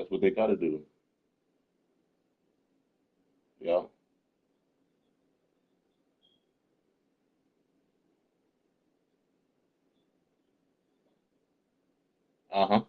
That's what they gotta do. Yeah. Uh-huh.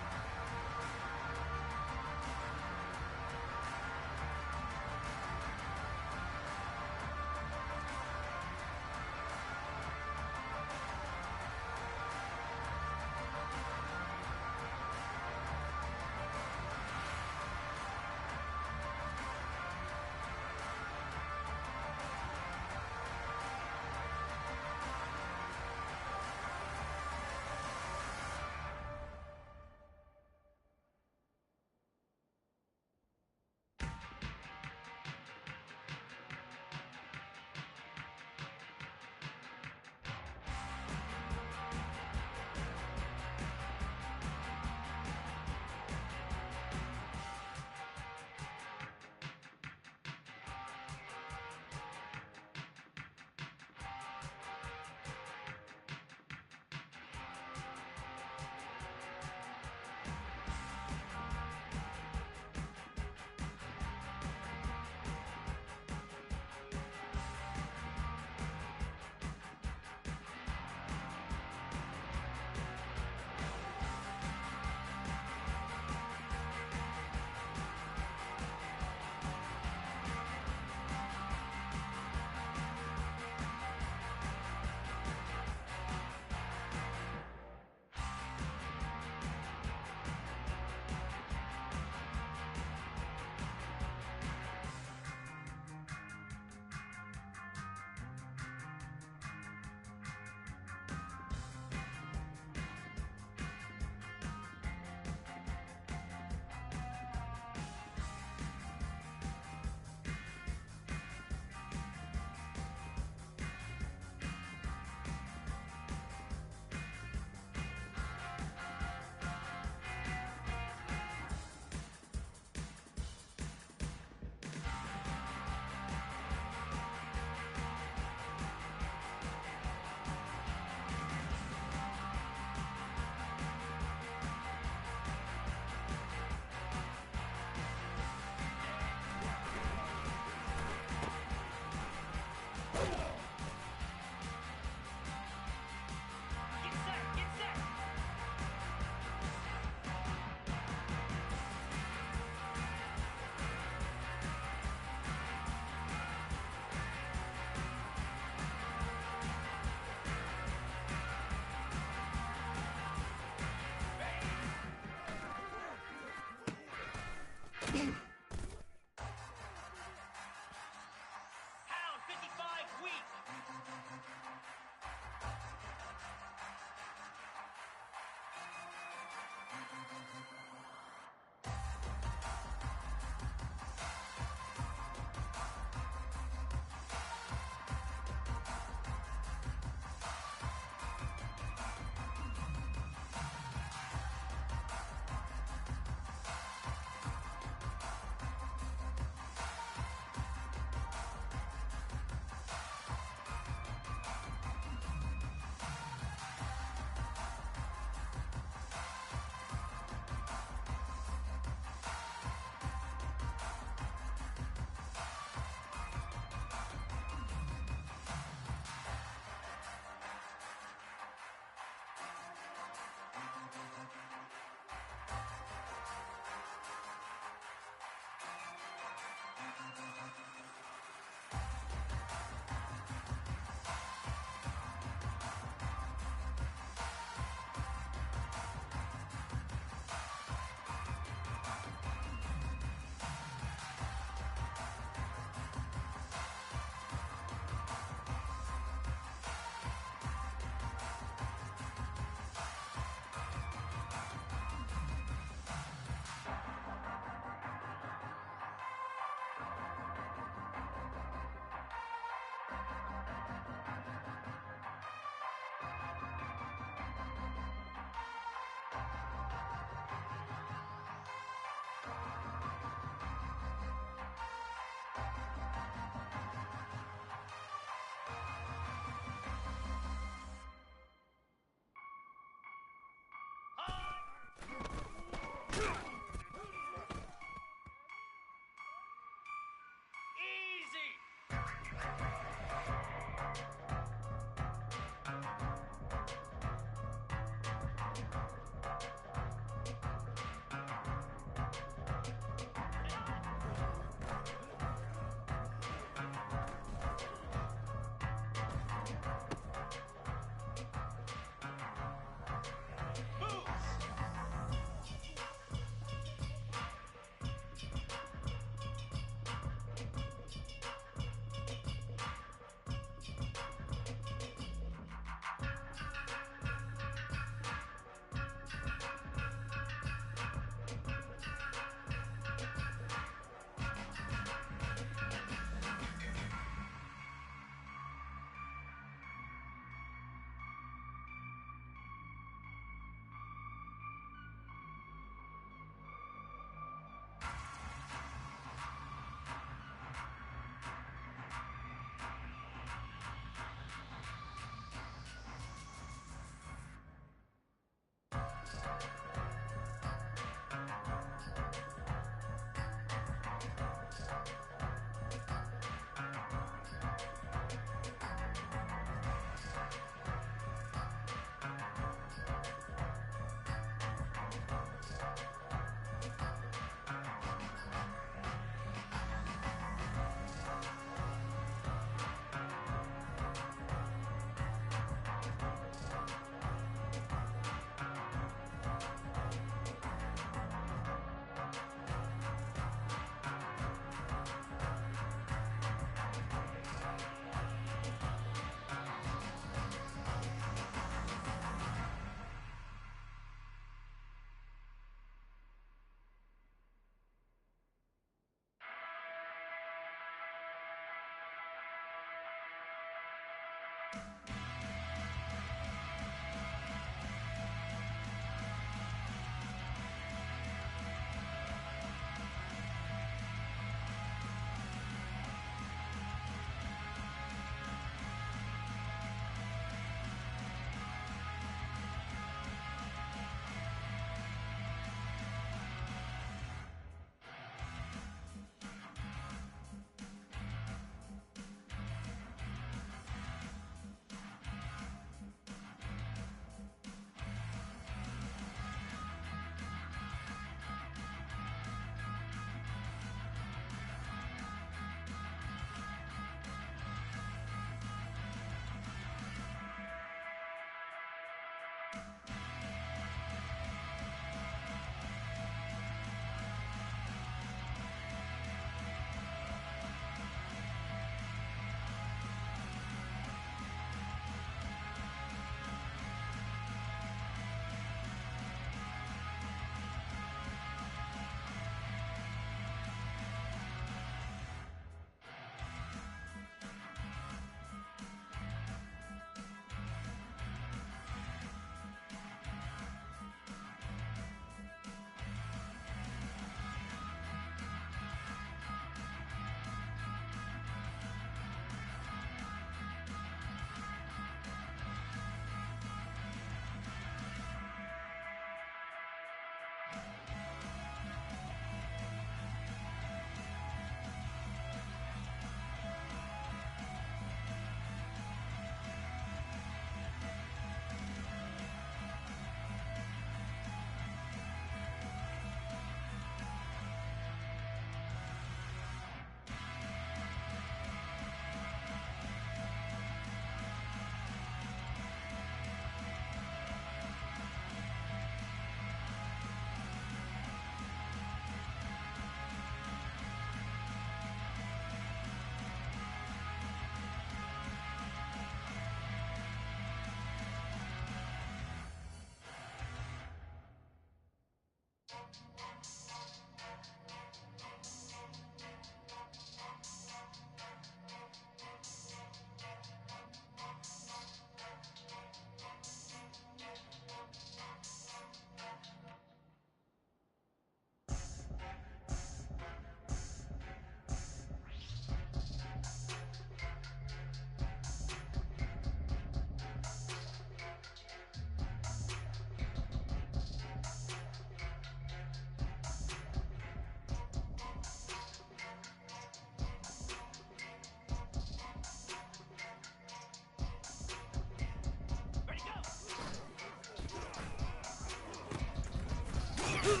29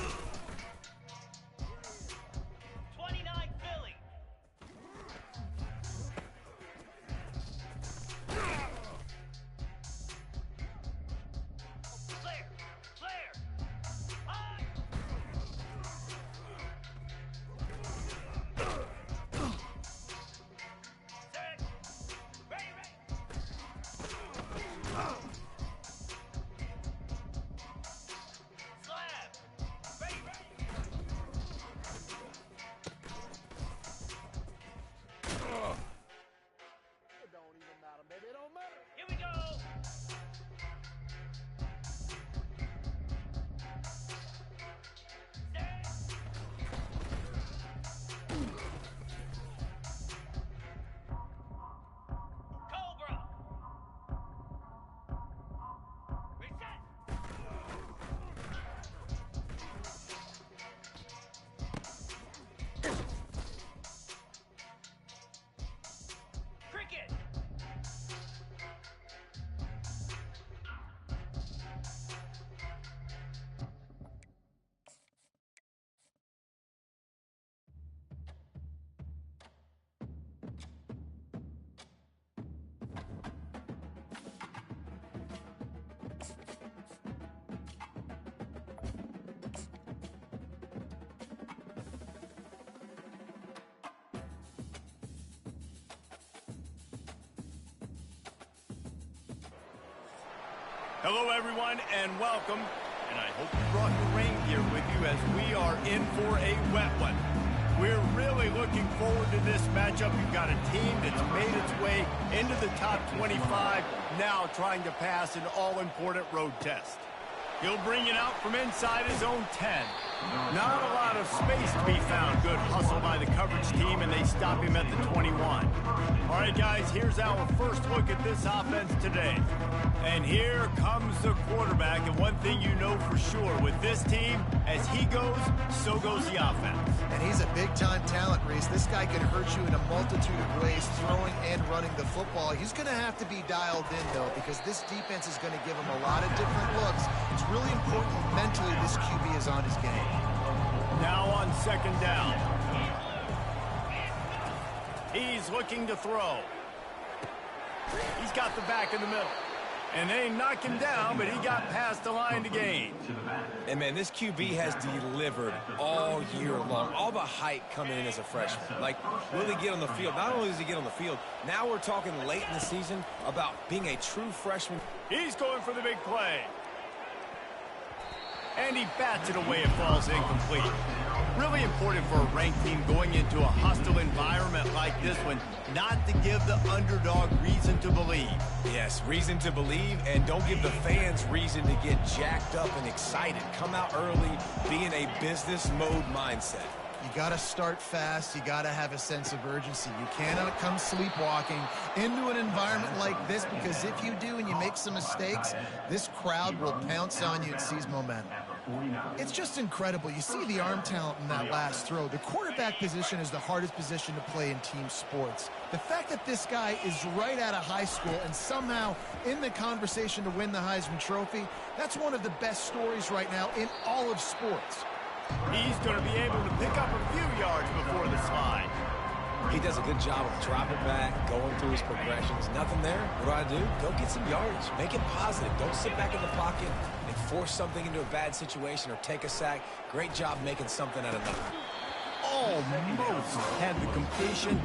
Philly. Clear. Clear. High. Set. Ready, ready. Slab. Ready, ready. It don't even matter, baby. It don't matter. Here we go. Set. Cobra. Reset. Cricket. Hello, everyone, and welcome. And I hope you brought your rain gear with you as we are in for a wet one. We're really looking forward to this matchup. You've got a team that's made its way into the top 25, now trying to pass an all-important road test. He'll bring it out from inside his own 10. Not a lot of space to be found. Good hustle by the coverage team, and they stop him at the 21. All right, guys, here's our first look at this offense today. And here comes the quarterback, and one thing you know for sure, with this team, as he goes, so goes the offense. And he's a big-time talent, Reese. This guy can hurt you in a multitude of ways, throwing and running the football. He's going to have to be dialed in, though, because this defense is going to give him a lot of different looks. It's really important mentally this QB is on his game. Now on second down. He's looking to throw. He's got the back in the middle. And they knocked him down, but he got past the line to gain. And, man, this QB has delivered all year long. All the hype coming in as a freshman. Like, will he get on the field? Not only does he get on the field, now we're talking late in the season about being a true freshman. He's going for the big play. And he bats it away. It falls incomplete. Really important for a ranked team going into a hostile environment like this one, not to give the underdog reason to believe. Yes, reason to believe, and don't give the fans reason to get jacked up and excited. Come out early, be in a business mode mindset. You got to start fast. You got to have a sense of urgency. You cannot come sleepwalking into an environment like this, because if you do and you make some mistakes, this crowd will pounce on you and seize momentum. It's just incredible. You see the arm talent in that last throw. The quarterback position is the hardest position to play in team sports. The fact that this guy is right out of high school and somehow in the conversation to win the Heisman Trophy, that's one of the best stories right now in all of sports. He's going to be able to pick up a few yards before the slide. He does a good job of dropping back, going through his progressions. Nothing there. What do? Go get some yards. Make it positive. Don't sit back in the pocket and force something into a bad situation or take a sack. Great job making something out of nothing. Almost had the completion,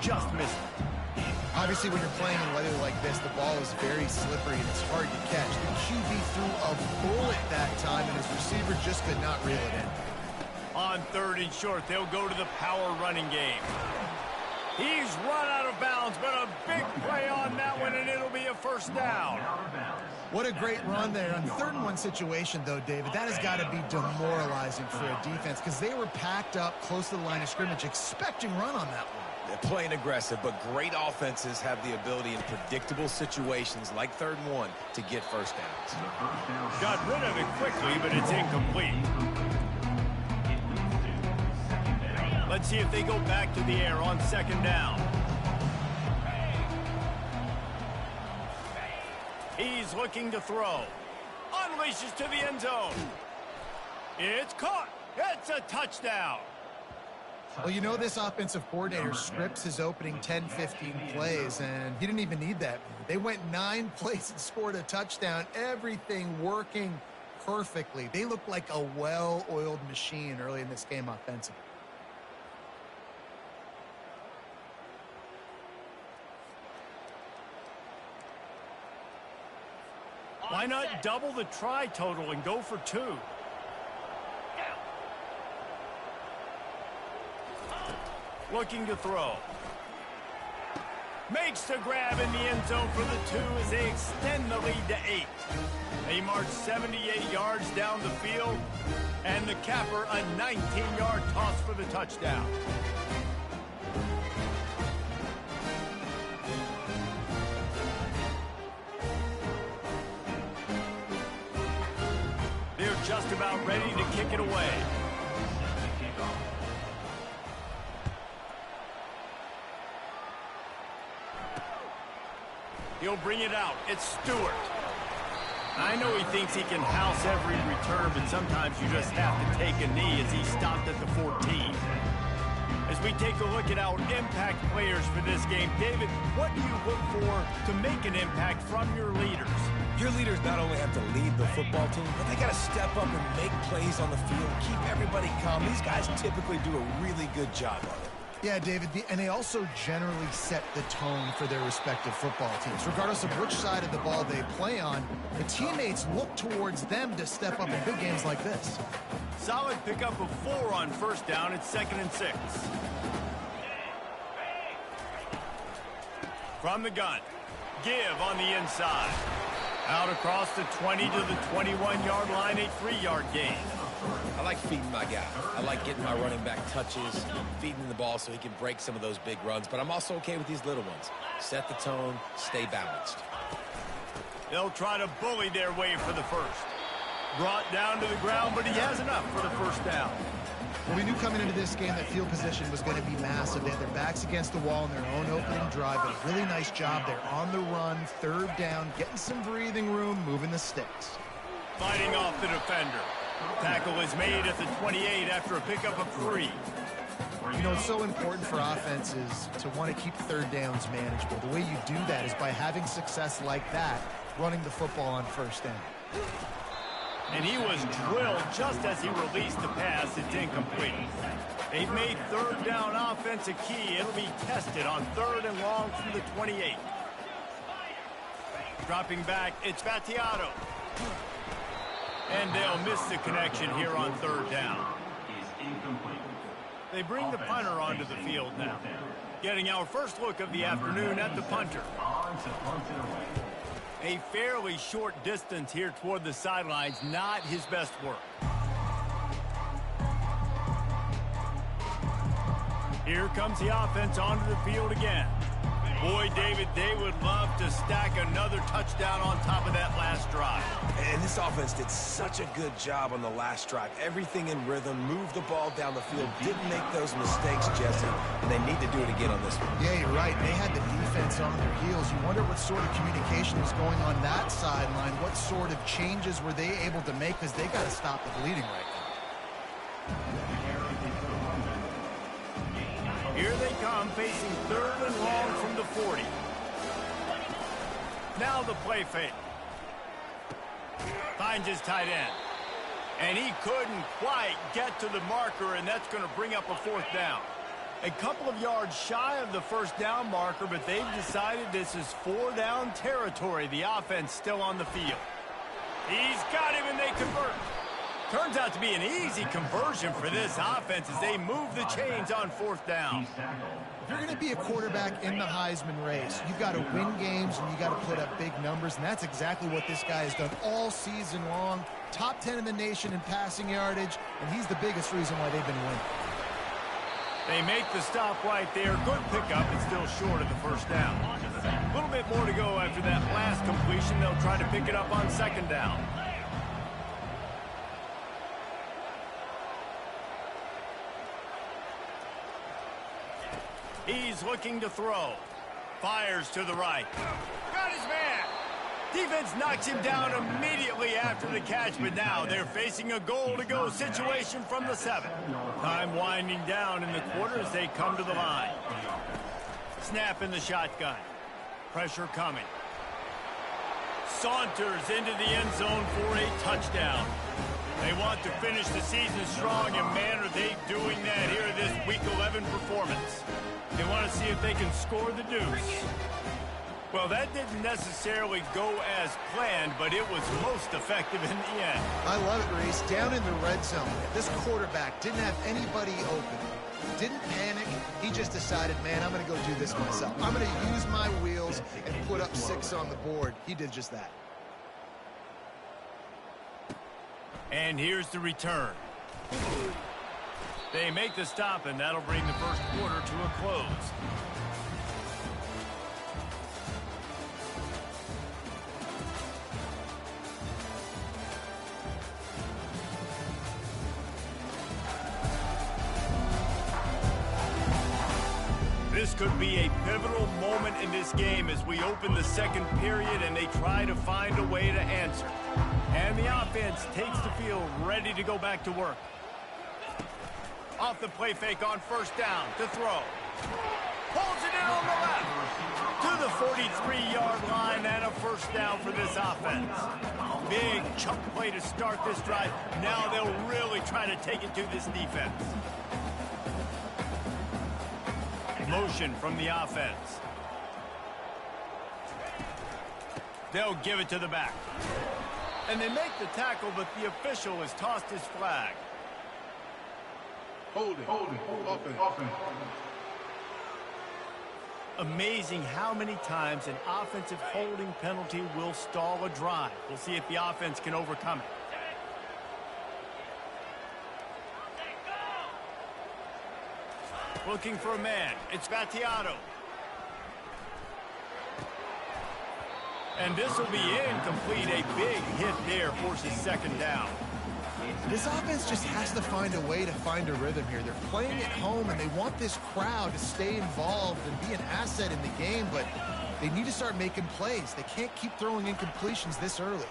just missed it. Obviously, when you're playing in weather like this, the ball is very slippery and it's hard to catch. The QB threw a bullet that time, and his receiver just could not reel it in. On third and short, they'll go to the power running game. He's run out of bounds, but a big play on that one, and it'll be a first down. What a great run there. On 3rd and 1 situation, though, David, that has got to be demoralizing for a defense, because they were packed up close to the line of scrimmage, expecting run on that one. They're playing aggressive, but great offenses have the ability in predictable situations like 3rd and 1 to get first downs. Got rid of it quickly, but it's incomplete. Let's see if they go back to the air on 2nd down. He's looking to throw. Unleashes to the end zone. It's caught. It's a touchdown. Well, you know this offensive coordinator scripts his opening 10, 15 plays, and he didn't even need that. They went 9 plays and scored a touchdown, everything working perfectly. They looked like a well-oiled machine early in this game offensively. Why not double the try total and go for 2? Looking to throw. Makes the grab in the end zone for the 2 as they extend the lead to 8. They march 78 yards down the field, and the capper a 19-yard toss for the touchdown. They're just about ready to kick it away. He'll bring it out. It's Stewart. I know he thinks he can house every return, but sometimes you just have to take a knee as he stopped at the 14. As we take a look at our impact players for this game, David, what do you look for to make an impact from your leaders? Your leaders not only have to lead the football team, but they got to step up and make plays on the field, keep everybody calm. These guys typically do a really good job of it. Yeah, David, and they also generally set the tone for their respective football teams. Regardless of which side of the ball they play on, the teammates look towards them to step up in big games like this. Solid pickup of 4 on first down. It's 2nd and 6. From the gun. Give on the inside. Out across the 20 to the 21-yard line, a 3-yard gain. I like feeding my guy. I like getting my running back touches, feeding the ball so he can break some of those big runs, but I'm also okay with these little ones. Set the tone, stay balanced. They'll try to bully their way for the first. Brought down to the ground, but he has enough for the first down. Well, we knew coming into this game that field position was going to be massive. They had their backs against the wall in their own opening drive, but a really nice job there on the run, 3rd down, getting some breathing room, moving the sticks. Fighting off the defender. Tackle is made at the 28 after a pickup of 3. You know, it's so important for offenses to want to keep 3rd downs manageable. The way you do that is by having success like that, running the football on 1st down. And he was drilled just as he released the pass. It's incomplete. They've made 3rd down offense a key. It'll be tested on 3rd and long from the 28. Dropping back, it's Battiato. And they'll miss the connection here on 3rd down. They bring the punter onto the field now. Getting our first look of the afternoon at the punter. A fairly short distance here toward the sidelines, not his best work. Here comes the offense onto the field again. Boy, David, they would love to stack another touchdown on top of that last drive. And this offense did such a good job on the last drive. Everything in rhythm, moved the ball down the field, didn't make those mistakes, Jesse, and they need to do it again on this one. Yeah, you're right. They had the defense on their heels. You wonder what sort of communication was going on that sideline. What sort of changes were they able to make, because they got to stop the bleeding right now. Here they come, facing 3rd and long from the 40. Now the play fake. Finds his tight end. And he couldn't quite get to the marker, and that's going to bring up a 4th down. A couple of yards shy of the 1st down marker, but they've decided this is 4-down territory. The offense still on the field. He's got him, and they convert. Turns out to be an easy conversion for this offense as they move the chains on 4th down. If you're going to be a quarterback in the Heisman race, you've got to win games and you got to put up big numbers, and that's exactly what this guy has done all season long. Top 10 in the nation in passing yardage, and he's the biggest reason why they've been winning. They make the stop right there. Good pickup. It's still short of the 1st down. A little bit more to go after that last completion. They'll try to pick it up on 2nd down. He's looking to throw. Fires to the right. Got his man. Defense knocks him down immediately after the catch, but now they're facing a goal-to-go situation from the 7. Time winding down in the quarter as they come to the line. Snap in the shotgun. Pressure coming. Saunters into the end zone for a touchdown. They want to finish the season strong, and man, are they doing that here in this Week 11 performance. They want to see if they can score the deuce. Well, that didn't necessarily go as planned, but it was most effective in the end. I love it, Reese. Down in the red zone, this quarterback didn't have anybody open. Didn't panic. He just decided, man, I'm going to go do this myself. I'm going to use my wheels and put up 6 on the board. He did just that. And here's the return. They make the stop, and that'll bring the first quarter to a close. This could be a pivotal moment in this game as we open the second period and they try to find a way to answer. And the offense takes the field ready to go back to work. Off the play fake on first down to throw. Pulls it in on the left. To the 43-yard line and a first down for this offense. Big chunk play to start this drive. Now they'll really try to take it to this defense. Motion from the offense. They'll give it to the back. And they make the tackle, but the official has tossed his flag. Holding. Offense. Amazing how many times an offensive holding penalty will stall a drive. We'll see if the offense can overcome it. Looking for a man. It's Battiato. And this will be incomplete. A big hit there forces second down. This offense just has to find a way to find a rhythm here. They're playing at home, and they want this crowd to stay involved and be an asset in the game, but they need to start making plays. They can't keep throwing incompletions this early.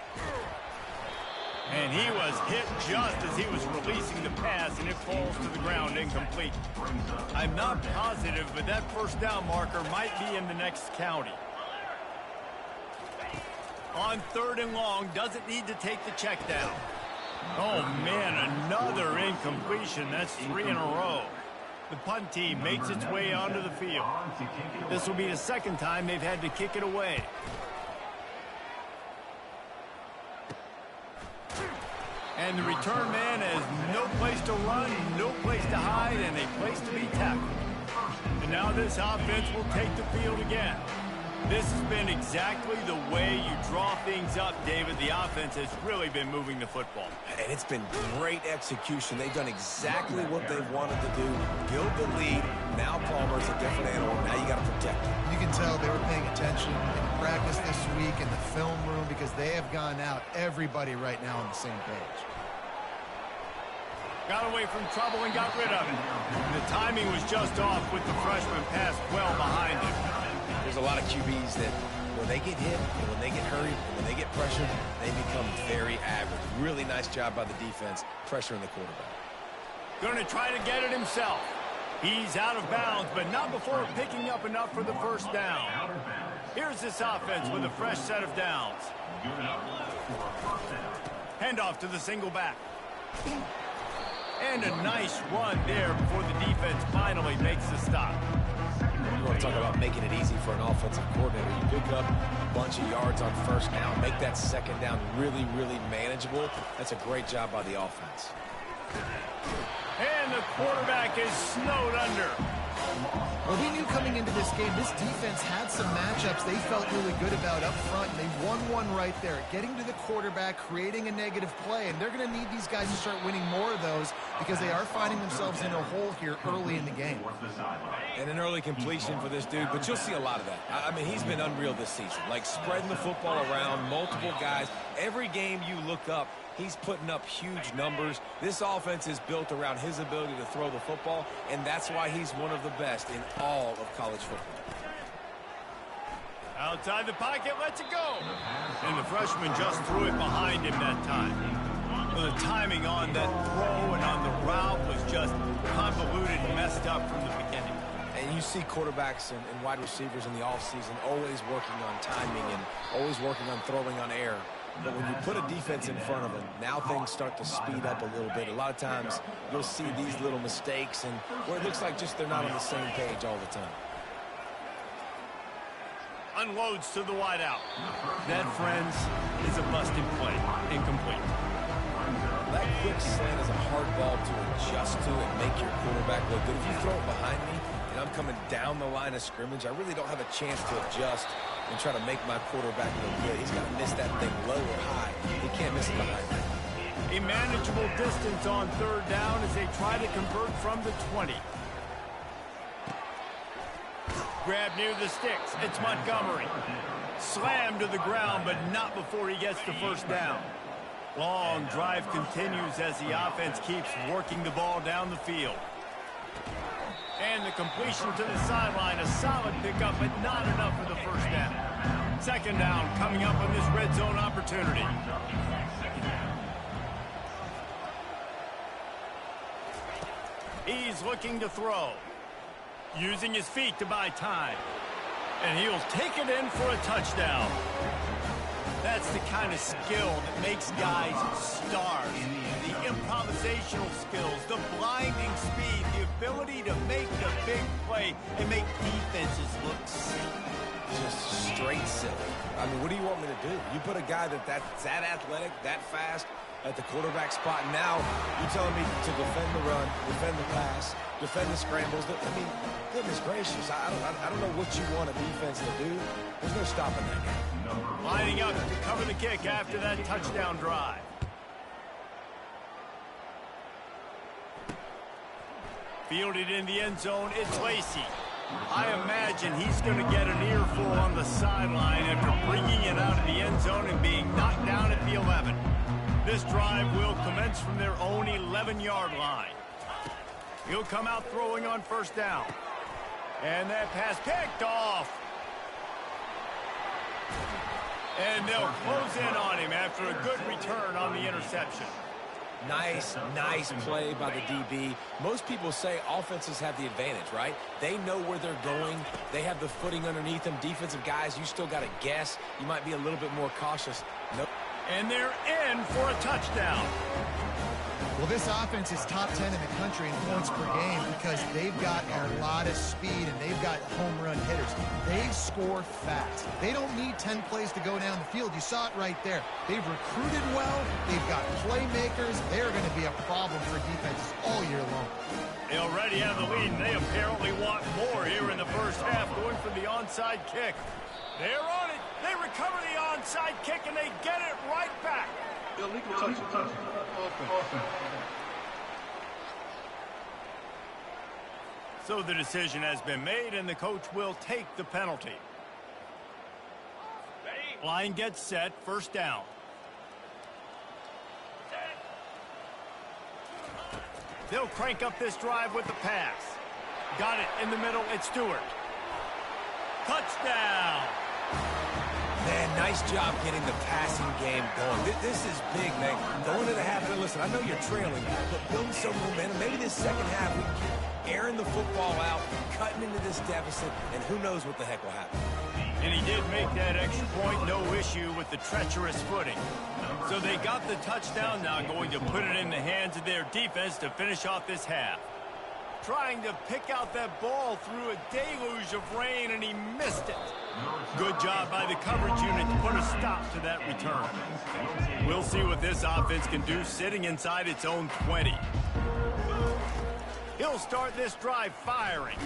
And he was hit just as he was releasing the pass, and it falls to the ground incomplete. I'm not positive, but that first down marker might be in the next county. On 3rd and long, doesn't need to take the check down. Oh, man, another incompletion. That's 3 in a row. The punt team makes its way onto the field. This will be the second time they've had to kick it away. And the return man has no place to run, no place to hide, and a place to be tackled. And now this offense will take the field again. This has been exactly the way you draw things up, David. The offense has really been moving the football. And it's been great execution. They've done exactly what they've wanted to do. Build the lead. Now Palmer's a different animal. Now you got to protect him. You can tell they were paying attention in practice this week in the film room because they have gone out, everybody right now on the same page. Got away from trouble and got rid of it. And the timing was just off with the freshman pass well behind him. There's a lot of QBs that when they get hit and when they get hurried and when they get pressured, they become very average. Really nice job by the defense pressuring the quarterback. Going to try to get it himself. He's out of bounds, but not before picking up enough for the first down. Here's this offense with a fresh set of downs. Handoff to the single back. And a nice run there before the defense finally makes the stop. You want to talk about making it easy for an offensive coordinator. You pick up a bunch of yards on first down, make that second down really, really manageable. That's a great job by the offense. And the quarterback is snowed under. Well, we knew coming into this game, this defense had some matchups they felt really good about up front, and they won one right there, getting to the quarterback, creating a negative play, and they're going to need these guys to start winning more of those because they are finding themselves in a hole here early in the game. And an early completion for this dude, but you'll see a lot of that. I mean, he's been unreal this season, like spreading the football around, multiple guys. Every game you look up, he's putting up huge numbers. This offense is built around his ability to throw the football, and that's why he's one of the best in all of college football. Outside the pocket, lets it go. And the freshman just threw it behind him that time. Well, the timing on that throw and on the route was just convoluted and messed up from the beginning. And you see quarterbacks and wide receivers in the offseason always working on timing and always working on throwing on air. But when you put a defense in front of them, now things start to speed up a little bit. A lot of times you'll see these little mistakes and where it looks like just they're not on the same page all the time. Unloads to the wideout. That, friends, is a busted play. Incomplete. That quick slant is a hard ball to adjust to and make your quarterback look good. If you throw it behind me and I'm coming down the line of scrimmage, I really don't have a chance to adjust and try to make my quarterback look good. He's got to miss that thing low or high. He can't miss it behind me. A manageable distance on third down as they try to convert from the 20. Grab near the sticks. It's Montgomery. Slammed to the ground, but not before he gets the first down. Long drive continues as the offense keeps working the ball down the field. And the completion to the sideline, a solid pickup, but not enough for the first down. Second down coming up on this red zone opportunity. He's looking to throw. Using his feet to buy time. And he'll take it in for a touchdown. That's the kind of skill that makes guys stars. The improvisational skills, the blinding speed, the ability to make the big play and make defenses look silly. Just straight silly. I mean, what do you want me to do? You put a guy that's that athletic, that fast at the quarterback spot. Now you're telling me to defend the run, defend the pass, defend the scrambles. I mean, goodness gracious, I don't know what you want a defense to do. There's no stopping that guy. Lining up to cover the kick after that touchdown drive. Fielded in the end zone, it's Lacey. I imagine he's going to get an earful on the sideline after bringing it out of the end zone and being knocked down at the 11. This drive will commence from their own 11-yard line. He'll come out throwing on first down. And that pass picked off. And they'll close in on him after a good return on the interception. Nice play by the DB. Most people say offenses have the advantage, right? They know where they're going. They have the footing underneath them. Defensive guys, you still got to guess. You might be a little bit more cautious. Nope. And they're in for a touchdown. Well, this offense is top 10 in the country in points per game because they've got a lot of speed and they've got home run hitters. They score fast. They don't need 10 plays to go down the field. You saw it right there. They've recruited well. They've got playmakers. They're going to be a problem for defenses all year long. They already have the lead, and they apparently want more here in the first half, going for the onside kick. They're on it. They recover the onside kick, and they get it right back. Illegal touch. Offense. So the decision has been made, and the coach will take the penalty. Line gets set, first down. They'll crank up this drive with the pass. Got it in the middle, it's Stewart. Touchdown! Man, nice job getting the passing game going. This is big, man. Going to the half, and listen, I know you're trailing, but building some momentum. Maybe this second half, we keep airing the football out, cutting into this deficit, and who knows what the heck will happen. And he did make that extra point, no issue with the treacherous footing. So they got the touchdown, now going to put it in the hands of their defense to finish off this half. Trying to pick out that ball through a deluge of rain, and he missed it. Good job by the coverage unit to put a stop to that return. We'll see what this offense can do sitting inside its own 20. He'll start this drive firing.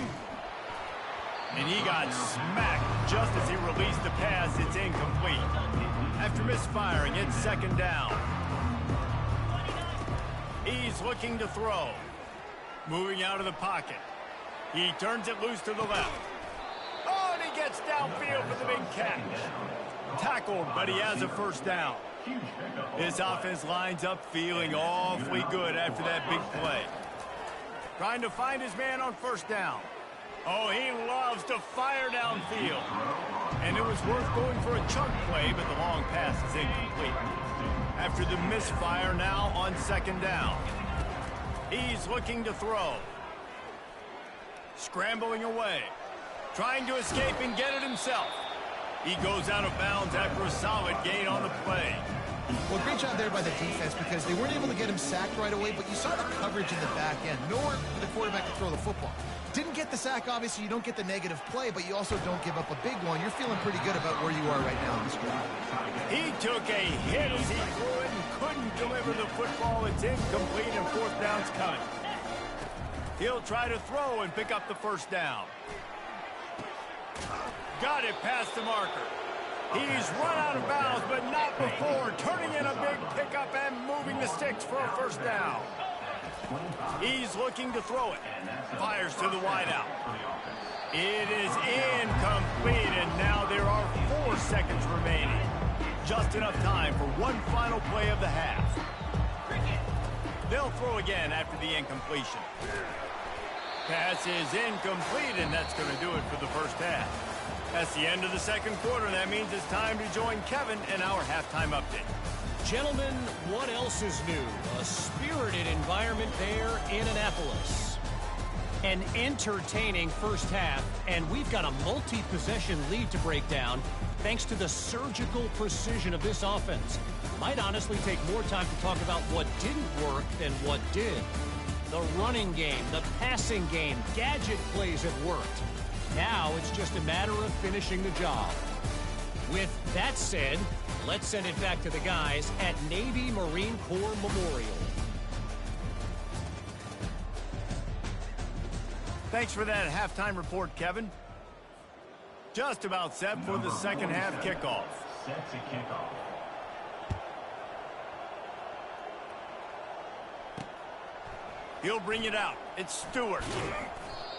And he got smacked just as he released the pass. It's incomplete. After misfiring, it's second down. He's looking to throw. Moving out of the pocket. He turns it loose to the left. Oh, and he gets downfield for the big catch. Tackled, but he has a first down. This offense lines up feeling awfully good after that big play. Trying to find his man on first down. Oh, he loves to fire downfield. And it was worth going for a chunk play, but the long pass is incomplete. After the misfire, now on second down. He's looking to throw. Scrambling away. Trying to escape and get it himself. He goes out of bounds after a solid gain on the play. Well, great job there by the defense because they weren't able to get him sacked right away, but you saw the coverage in the back end. Nowhere for the quarterback to throw the football. Didn't get the sack, obviously. You don't get the negative play, but you also don't give up a big one. You're feeling pretty good about where you are right now in this drive. He took a hit as he threw it and couldn't deliver the football. It's incomplete and fourth down's coming. He'll try to throw and pick up the first down. Got it past the marker. He's run out of bounds, but not before. Turning in a big pickup and moving the sticks for a first down. He's looking to throw it. Fires to the wideout. It is incomplete, and now there are 4 seconds remaining. Just enough time for one final play of the half. They'll throw again after the incompletion. Pass is incomplete, and that's going to do it for the first half. That's the end of the second quarter. That means it's time to join Kevin in our halftime update. Gentlemen, what else is new? A spirited environment there in Annapolis. An entertaining first half, and we've got a multi-possession lead to break down thanks to the surgical precision of this offense. Might honestly take more time to talk about what didn't work than what did. The running game, the passing game, gadget plays have worked. Now it's just a matter of finishing the job. With that said, let's send it back to the guys at Navy Marine Corps Memorial. Thanks for that halftime report, Kevin. Just about set for the second half kickoff. Set to kickoff. He'll bring it out. It's Stewart.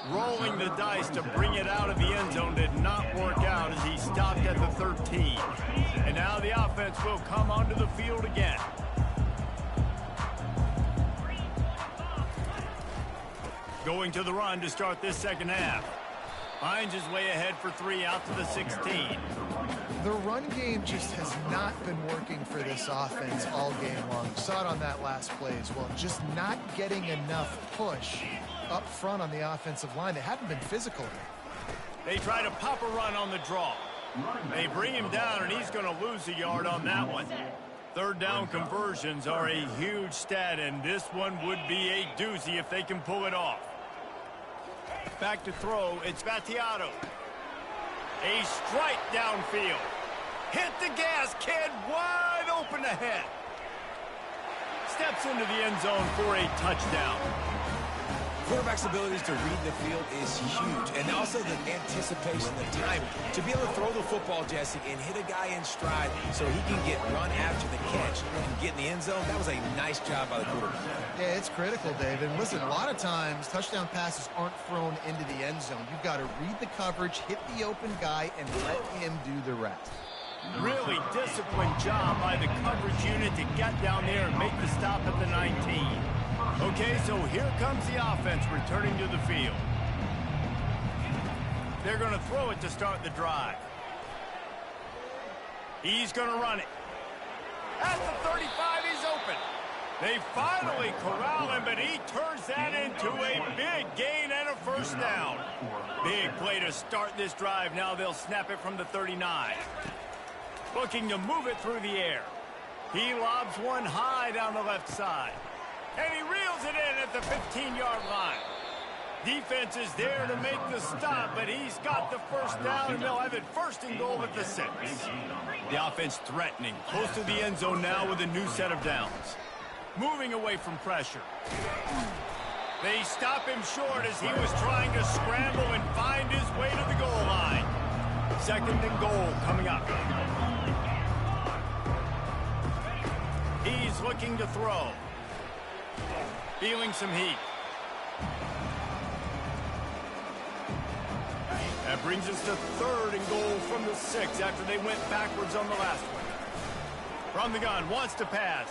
Rolling the dice to bring it out of the end zone did not work out as he stopped at the 13. And now the offense will come onto the field again. Going to the run to start this second half. Finds his way ahead for 3 out to the 16. The run game just has not been working for this offense all game long. You saw it on that last play as well. Just not getting enough push up front on the offensive line. They haven't been physical here. They try to pop a run on the draw. They bring him down, and he's going to lose a yard on that one. Third down conversions are a huge stat, and this one would be a doozy if they can pull it off. Back to throw, it's Battiato. A strike downfield. Hit the gas, kid, wide open ahead. Steps into the end zone for a touchdown. Quarterback's abilities to read the field is huge, and also the anticipation, the timing. To be able to throw the football, Jesse, and hit a guy in stride so he can get run after the catch and get in the end zone, that was a nice job by the quarterback. Yeah, it's critical, Dave. And listen, a lot of times touchdown passes aren't thrown into the end zone. You've got to read the coverage, hit the open guy, and let him do the rest. Really disciplined job by the coverage unit to get down there and make the stop at the 19. Okay, so here comes the offense returning to the field. They're going to throw it to start the drive. He's going to run it. At the 35, he's open. They finally corral him, but he turns that into a big gain and a first down. Big play to start this drive. Now they'll snap it from the 39. Looking to move it through the air. He lobs one high down the left side. And he reels it in at the 15-yard line. Defense is there to make the stop, but he's got the first down, and they'll have it first and goal at the 6. The offense threatening, close to the end zone now with a new set of downs. Moving away from pressure. They stop him short as he was trying to scramble and find his way to the goal line. Second and goal coming up. He's looking to throw. Feeling some heat. That brings us to third and goal from the 6 after they went backwards on the last one. From the gun, wants to pass.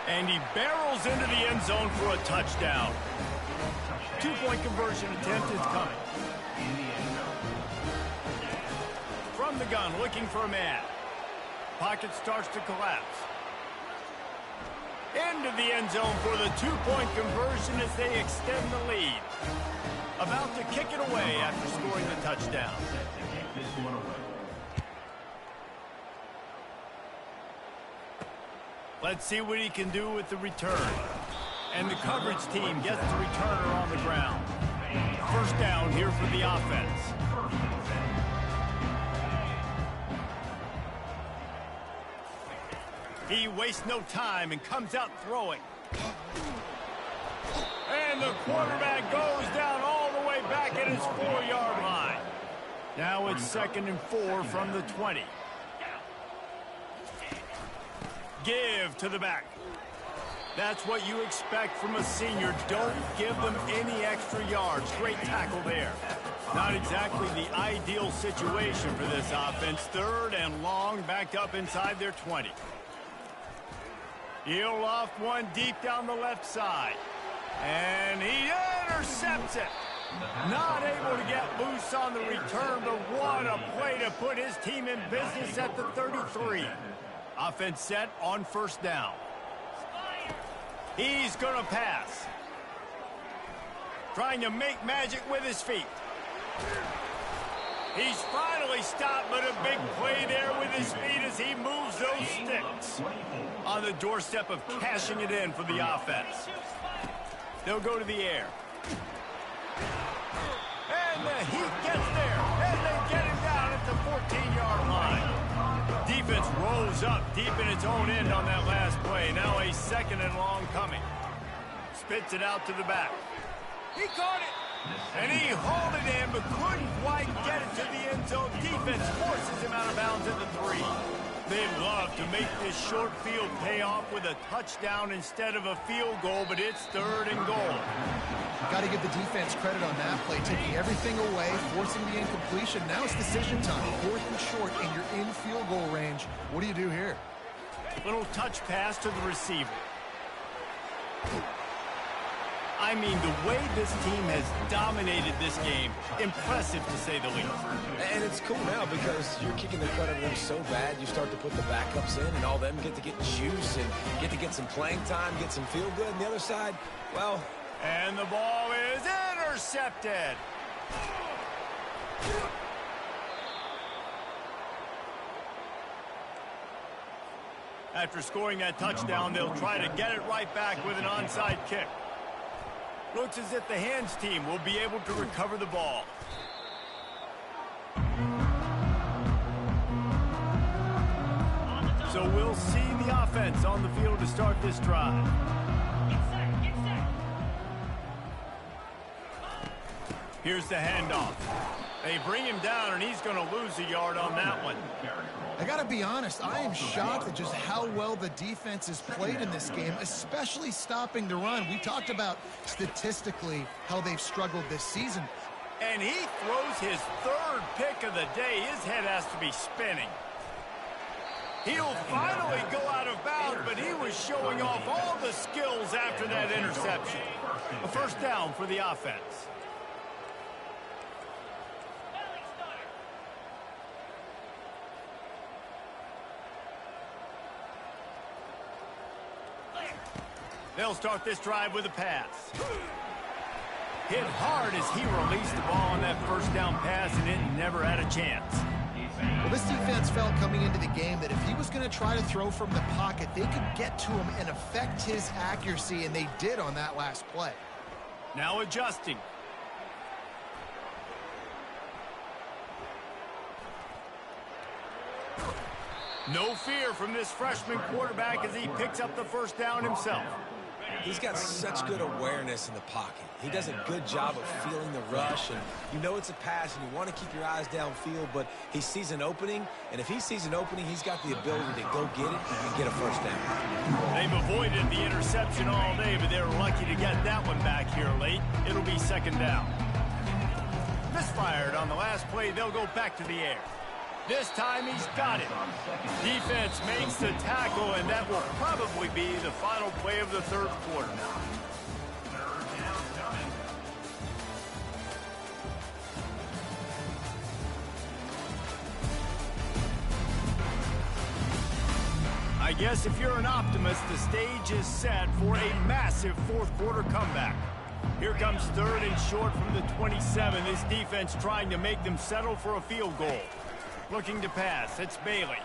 And he barrels into the end zone for a touchdown. 2-point conversion attempt is coming. From the gun, looking for a man. Pocket starts to collapse. Into the end zone for the 2-point conversion as they extend the lead. About to kick it away after scoring the touchdown. Let's see what he can do with the return. And the coverage team gets the returner on the ground. First down here for the offense. He wastes no time and comes out throwing. And the quarterback goes down all the way back at his 4-yard line. Now it's 2nd and 4 from the 20. Give to the back. That's what you expect from a senior. Don't give them any extra yards. Great tackle there. Not exactly the ideal situation for this offense. 3rd and long, backed up inside their 20. He'll loft one deep down the left side. And he intercepts it. Not able to get loose on the return, but what a play to put his team in business at the 33. Offense set on first down. He's going to pass. Trying to make magic with his feet. He's finally stopped, but a big play there with his feet as he moves those sticks. On the doorstep of cashing it in for the offense. They'll go to the air. And the Heat gets there. And they get him down at the 14-yard line. Defense rolls up deep in its own end on that last play. Now a 2nd and long coming. Spits it out to the back. He caught it. And he hauled it in, but couldn't quite get it to the end zone. Defense forces him out of bounds at the 3. They'd love to make this short field pay off with a touchdown instead of a field goal, but it's 3rd and goal. Got to give the defense credit on that play, taking everything away, forcing the incompletion. Now it's decision time. 4th and short, and you're in field goal range. What do you do here? Little touch pass to the receiver. I mean, the way this team has dominated this game, impressive to say the least. And it's cool now because you're kicking the crud out of them so bad, you start to put the backups in, and all them get to get juice and get to get some playing time, get some feel good. And the other side, well... And the ball is intercepted. After scoring that touchdown, they'll try to get it right back with an onside kick. Looks as if the hands team will be able to recover the ball. So we'll see the offense on the field to start this drive. Here's the handoff. They bring him down, and he's going to lose a yard on that one. I got to be honest, I am shocked at just how well the defense has played in this game, especially stopping the run. We talked about statistically how they've struggled this season. And he throws his 3rd pick of the day. His head has to be spinning. He'll finally go out of bounds, but he was showing off all the skills after that interception. A first down for the offense. They'll start this drive with a pass. Hit hard as he released the ball on that first down pass, and it never had a chance. Well, this defense felt coming into the game that if he was going to try to throw from the pocket, they could get to him and affect his accuracy, and they did on that last play. Now adjusting. No fear from this freshman quarterback as he picks up the first down himself. He's got such good awareness in the pocket. He does a good job of feeling the rush, and you know it's a pass, and you want to keep your eyes downfield, but he sees an opening, and if he sees an opening, he's got the ability to go get it and get a first down. They've avoided the interception all day, but they're lucky to get that one back here late. It'll be 2nd down. Misfired on the last play. They'll go back to the air. This time he's got it. Defense makes the tackle, and that will probably be the final play of the third quarter. I guess if you're an optimist, the stage is set for a massive fourth quarter comeback. Here comes third and short from the 27. This defense trying to make them settle for a field goal. Looking to pass. It's Bailey.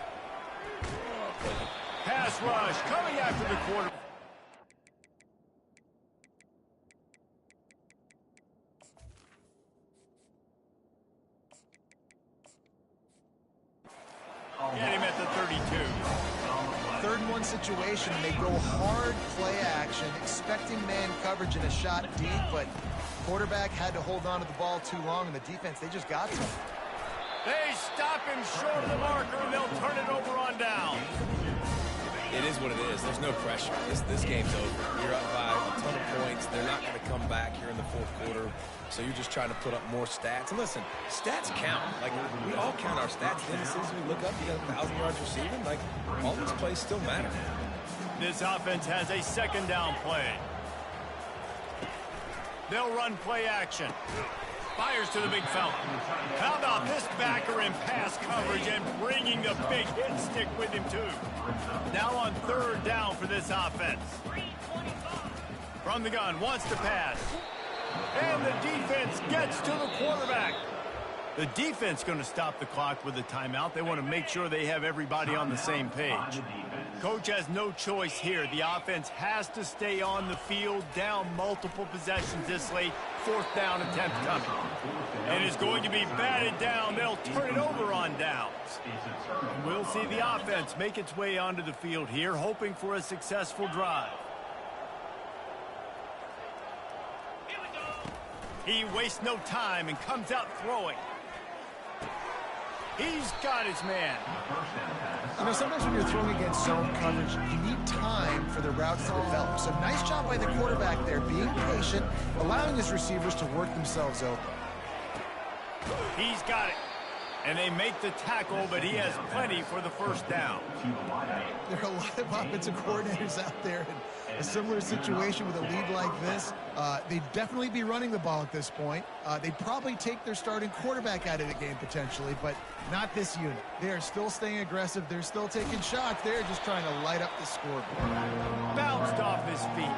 Pass rush coming after the quarter. Get him at the 32. 3rd and 1 situation, they go hard play action, expecting man coverage and a shot deep, but quarterback had to hold on to the ball too long, and the defense, they just got to him. They stop him short of the marker, and they'll turn it over on down. It is what it is. There's no pressure. This game's over. You're up by a ton of points. They're not going to come back here in the fourth quarter, so you're just trying to put up more stats. And listen, stats count. Like, we all count our stats. In the season, we look up, you got 1,000 yards receiving. Like, all these plays still matter. This offense has a second down play. They'll run play action. Fires to the big fella. How about this backer in pass coverage and bringing the big hit stick with him, too. Now on 3rd down for this offense. From the gun, wants to pass. And the defense gets to the quarterback. The defense going to stop the clock with a timeout. They want to make sure they have everybody on the same page. Coach has no choice here. The offense has to stay on the field, down multiple possessions this late. 4th down attempt coming. And it's going to be batted down. They'll turn it over on downs. And we'll see the offense make its way onto the field here, hoping for a successful drive. He wastes no time and comes out throwing. He's got his man. You know, sometimes when you're throwing against zone coverage, you need time for the routes to develop. So nice job by the quarterback there, being patient, allowing his receivers to work themselves open. He's got it. And they make the tackle, but he has plenty for the 1st down. There are a lot of offensive coordinators out there in a similar situation with a lead like this. They'd definitely be running the ball at this point. They'd probably take their starting quarterback out of the game potentially, but not this unit. They are still staying aggressive. They're still taking shots. They're just trying to light up the scoreboard. Bounced off his feet.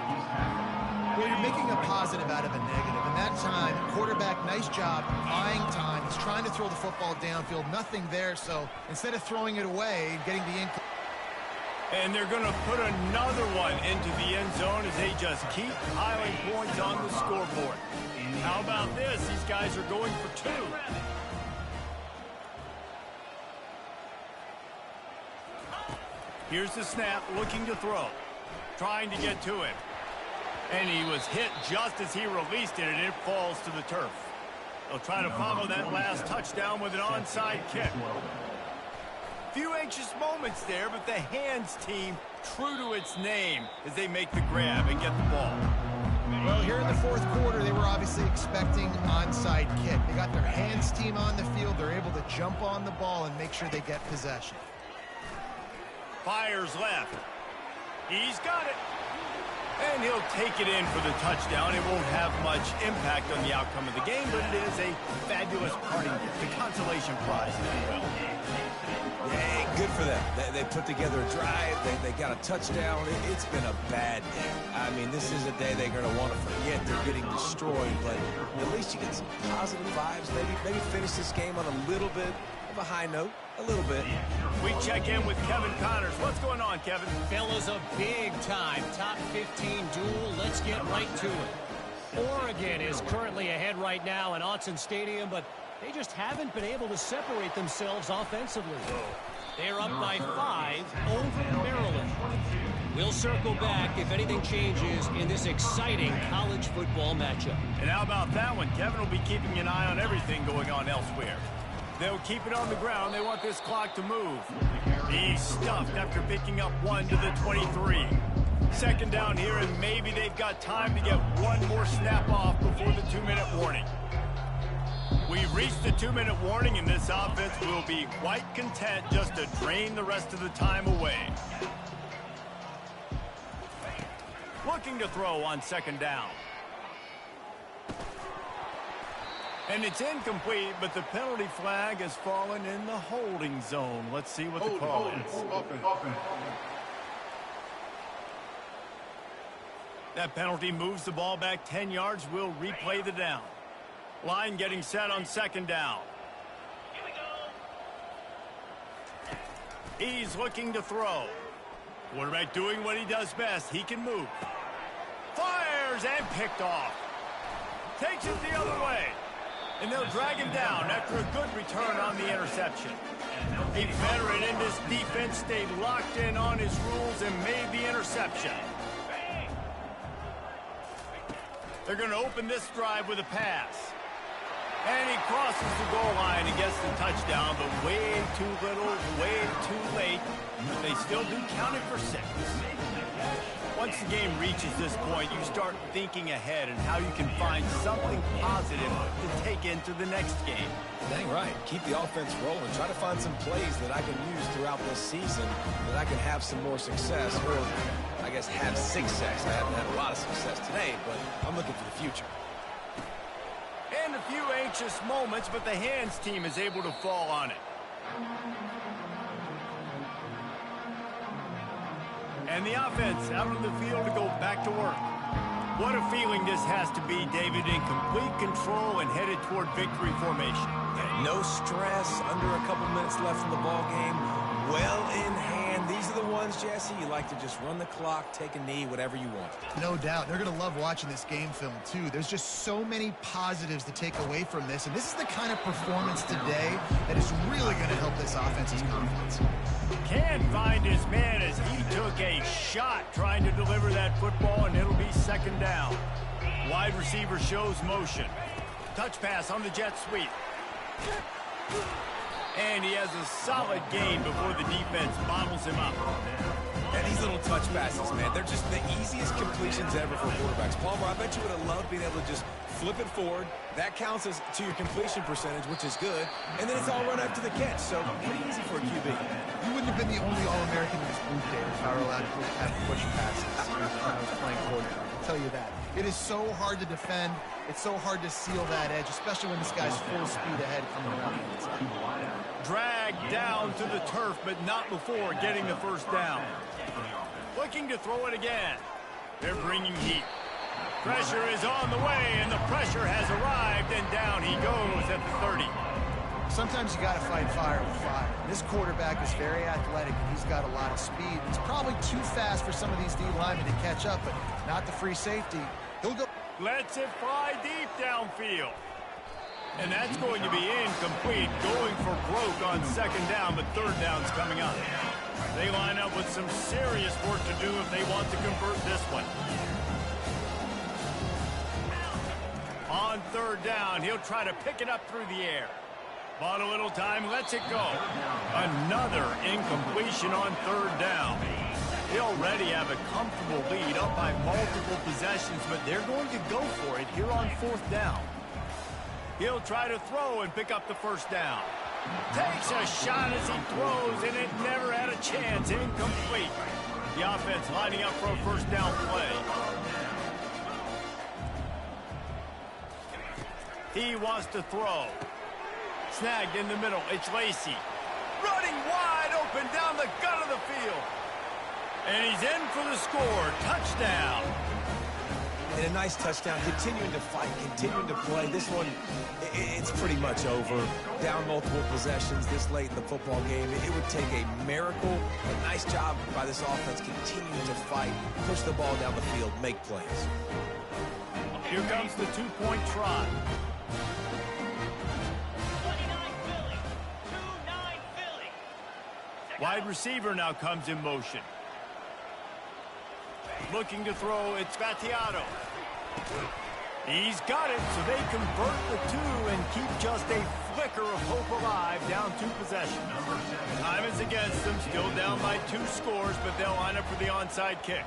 Well, you're making a positive out of a negative. And that time, quarterback, nice job, buying time. He's trying to throw the football downfield. Nothing there, so instead of throwing it away, getting the incomplete. And they're going to put another one into the end zone as they just keep piling points on the scoreboard. How about this? These guys are going for 2. Here's the snap, looking to throw. Trying to get to him. And he was hit just as he released it, and it falls to the turf. They'll try to follow that last touchdown with an onside kick. Few anxious moments there, but the hands team true to its name as they make the grab and get the ball. Well, here in the 4th quarter, they were obviously expecting onside kick. They got their hands team on the field. They're able to jump on the ball and make sure they get possession. Fires left. He's got it. And he'll take it in for the touchdown. It won't have much impact on the outcome of the game, but it is a fabulous parting gift, the consolation prize, if you will. Yeah, good for them. They put together a drive. They got a touchdown. It's been a bad day. I mean, this is a day they're going to want to forget. They're getting destroyed, but at least you get some positive vibes. Maybe finish this game on a little bit of a high note. A little bit. We check in with Kevin Connors. What's going on, Kevin? Fellas, a big-time top 15 duel. Let's get right to it. Oregon is currently ahead right now in Autzen Stadium, but they just haven't been able to separate themselves offensively. They're up by 5 over Maryland. We'll circle back if anything changes in this exciting college football matchup. And how about that one? Kevin will be keeping an eye on everything going on elsewhere. They'll keep it on the ground. They want this clock to move. He's stuffed after picking up 1 to the 23. 2nd down here, and maybe they've got time to get one more snap off before the 2-minute warning. We've reached the 2-minute warning, and this offense will be quite content just to drain the rest of the time away. Looking to throw on 2nd down. And it's incomplete, but the penalty flag has fallen in the holding zone. Let's see what the call is. That penalty moves the ball back 10 yards. We'll replay the down. Line getting set on 2nd down. Here we go. He's looking to throw. Quarterback doing what he does best. He can move. Fires and picked off. Takes it the other way. And they'll drag him down after a good return on the interception. A veteran in this defense stayed locked in on his rules and made the interception. They're going to open this drive with a pass. And he crosses the goal line and gets the touchdown, but way too little, way too late. They still do count it for 6. Once the game reaches this point, you start thinking ahead and how you can find something positive to take into the next game. Dang right. Keep the offense rolling. Try to find some plays that I can use throughout this season that I can have some more success, or I guess have success. I haven't had a lot of success today, but I'm looking for the future. And a few anxious moments, but the hands team is able to fall on it. And the offense out on the field to go back to work. What a feeling this has to be, David, in complete control and headed toward victory formation. Yeah, no stress, under a couple minutes left in the ball game. Well in hand. These are the ones, Jesse, you like to just run the clock, take a knee, whatever you want. No doubt. They're going to love watching this game film, too. There's just so many positives to take away from this, and this is the kind of performance today that is really going to help this offense's confidence. Can find his man as he took a shot trying to deliver that football, and it'll be 2nd down. Wide receiver shows motion. Touch pass on the jet sweep. And he has a solid gain before the defense bottles him up. And these little touch passes, man, they're just the easiest completions ever for quarterbacks. Palmer, I bet you would have loved being able to just flip it forward. That counts as to your completion percentage, which is good. And then it's all run after the catch, so pretty easy for a QB. You wouldn't have been the only All-American in this group, David, if I were allowed to have push passes when I was playing quarterback. I'll tell you that. It is so hard to defend. It's so hard to seal that edge, especially when this guy's full speed ahead coming around the inside. Dragged down to the turf, but not before getting the 1st down. Looking to throw it again. They're bringing heat. Pressure is on the way, and the pressure has arrived, and down he goes at the 30. Sometimes you got to fight fire with fire. This quarterback is very athletic, and he's got a lot of speed. He's probably too fast for some of these D linemen to catch up, but not the free safety. He'll go. Lets it fly deep downfield. And that's going to be incomplete, going for broke on 2nd down, but 3rd down's coming up. They line up with some serious work to do if they want to convert this one. On 3rd down, he'll try to pick it up through the air. Bought a little time, lets it go. Another incompletion on 3rd down. They already have a comfortable lead up by multiple possessions, but they're going to go for it here on 4th down. He'll try to throw and pick up the 1st down. Takes a shot as he throws, and it never had a chance. Incomplete. The offense lining up for a 1st down play. He wants to throw. Snagged in the middle. It's Lacey. Running wide open down the gut of the field. And he's in for the score. Touchdown. And a nice touchdown, continuing to fight, continuing to play. This one, it's pretty much over. Down multiple possessions this late in the football game. It would take a miracle. A nice job by this offense continuing to fight, push the ball down the field, make plays. Here comes the 2-point try. 29 Philly. 2-9 Philly. Wide receiver now comes in motion. Looking to throw, it's Vattiato. He's got it, so they convert the 2 and keep just a flicker of hope alive, down 2 possessions. Time is against them, still down by 2 scores, but they'll line up for the onside kick.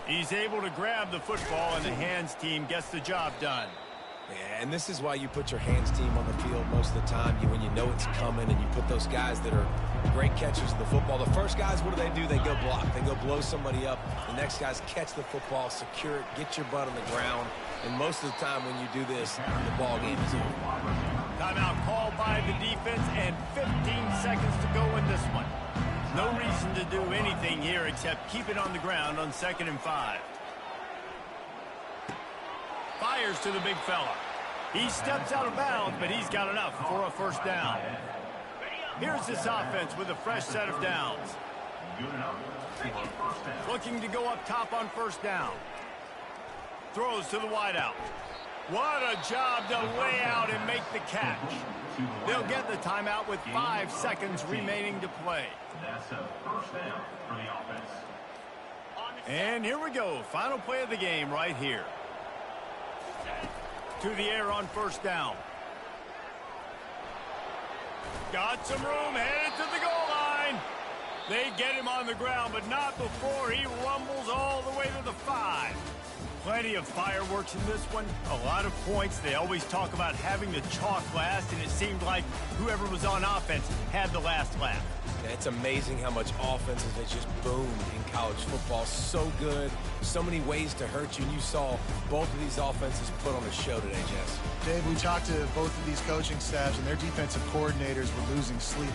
He's able to grab the football, and the hands team gets the job done. Yeah, and this is why you put your hands team on the field most of the time. When you know it's coming, and you put those guys that are great catchers of the football. The first guys, what do? They go block. They go blow somebody up. The next guys catch the football, secure it, get your butt on the ground. And most of the time when you do this, the ball game is over. Timeout called by the defense, and 15 seconds to go in this one. No reason to do anything here except keep it on the ground on 2nd and 5. Fires to the big fella. He steps out of bounds, but he's got enough for a first down. Here's this offense with a fresh set of downs. Looking to go up top on first down. Throws to the wideout. What a job to lay out and make the catch. They'll get the timeout with 5 seconds remaining to play. That's a first down for the offense. And here we go. Final play of the game right here. To the air on first down. Got some room, headed to the goal line. They get him on the ground, but not before he rumbles all the way to the 5. Plenty of fireworks in this one. A lot of points. They always talk about having the chalk last, and it seemed like whoever was on offense had the last laugh. Yeah, it's amazing how much offenses have just boomed in college football. So good. So many ways to hurt you, and you saw both of these offenses put on a show today, Jess. Dave, we talked to both of these coaching staffs, and their defensive coordinators were losing sleep.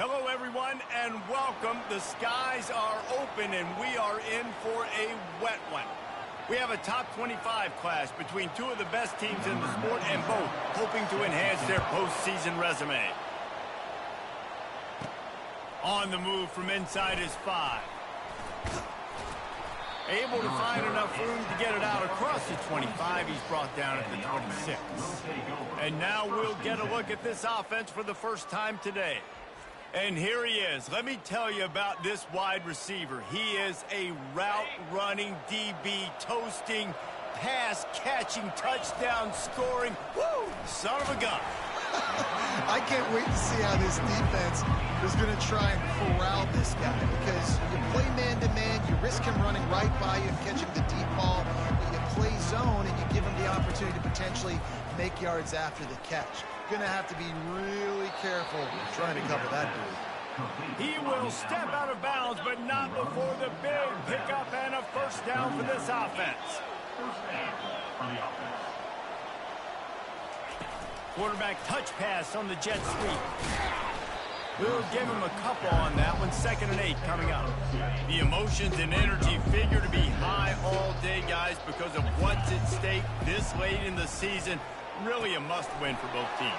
Hello, everyone, and welcome. The skies are open, and we are in for a wet one. We have a top 25 clash between two of the best teams in the sport, and both hoping to enhance their postseason resume. On the move from inside his 5. Able to find enough room to get it out across the 25. He's brought down at the 26. And now we'll get a look at this offense for the first time today. And here he is. Let me tell you about this wide receiver. He is a route-running DB, toasting, pass-catching, touchdown-scoring, woo, son of a gun. I can't wait to see how this defense is going to try and corral this guy, because you play man-to-man, you risk him running right by you and catching the deep ball, but you play zone and you give him the opportunity to potentially make yards after the catch. Going to have to be really careful trying to cover that dude. He will step out of bounds, but not before the big pickup and a first down for this offense. First down for the offense. Quarterback touch pass on the jet sweep. We'll give him a couple on that one. 2nd and 8 coming up. The emotions and energy figure to be high all day, guys, because of what's at stake this late in the season. Really a must-win for both teams.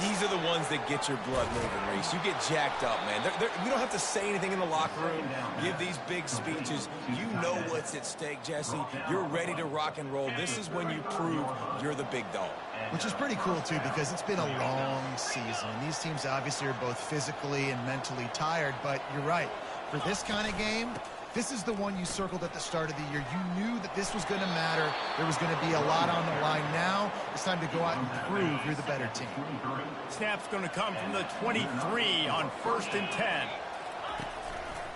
These are the ones that get your blood moving, Reese. You get jacked up, man. You don't have to say anything in the locker room, give these big speeches. You know what's at stake, Jesse. You're ready to rock and roll. This is when you prove you're the big dog. Which is pretty cool, too, because it's been a long season. These teams obviously are both physically and mentally tired, but you're right. For this kind of game, this is the one you circled at the start of the year. You knew that this was going to matter. There was going to be a lot on the line. Now it's time to go out and prove you're the better team. Snap's going to come from the 23 on 1st and 10.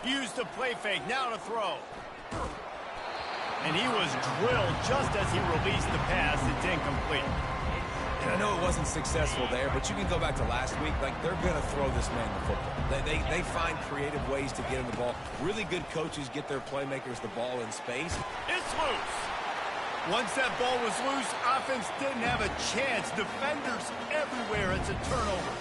Used the play fake, now to throw. And he was drilled just as he released the pass. It's incomplete. And I know it wasn't successful there, but you can go back to last week. Like, they're going to throw this man the football. They find creative ways to get him the ball. Really good coaches get their playmakers the ball in space. It's loose. Once that ball was loose, offense didn't have a chance. Defenders everywhere. It's a turnover.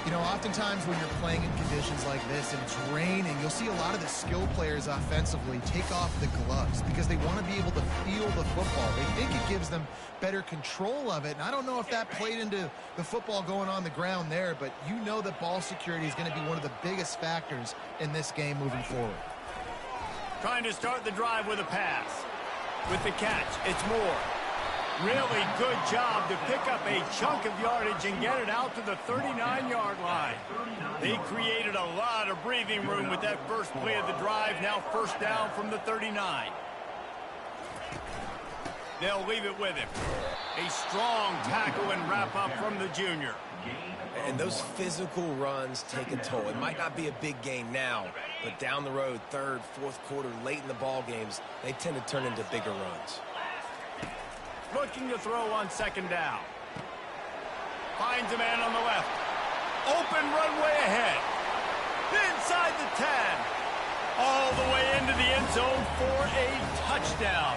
You know, oftentimes when you're playing in conditions like this and it's raining, you'll see a lot of the skill players offensively take off the gloves because they want to be able to feel the football. They think it gives them better control of it. And I don't know if that played into the football going on the ground there, but you know that ball security is going to be one of the biggest factors in this game moving forward. Trying to start the drive with a pass. With the catch, it's Moore. Really good job to pick up a chunk of yardage and get it out to the 39-yard line. They created a lot of breathing room with that first play of the drive. Now 1st down from the 39. They'll leave it with him. A strong tackle and wrap up from the junior. And those physical runs take a toll. It might not be a big gain now, but down the road, 3rd, 4th quarter, late in the ball games, they tend to turn into bigger runs. Looking to throw on 2nd down. Finds a man on the left. Open runway ahead. Inside the 10. All the way into the end zone for a touchdown.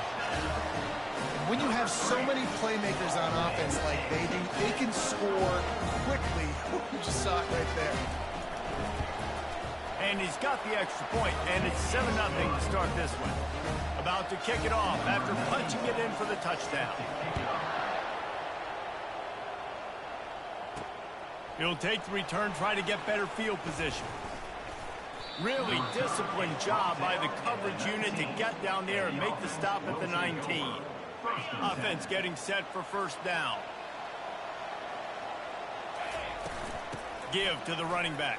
When you have so many playmakers on offense like they do, they can score quickly. You just saw it right there. And he's got the extra point, and it's 7-0 to start this one. About to kick it off after punching it in for the touchdown. He'll take the return, try to get better field position. Really disciplined job by the coverage unit to get down there and make the stop at the 19. Offense getting set for 1st down. Give to the running back.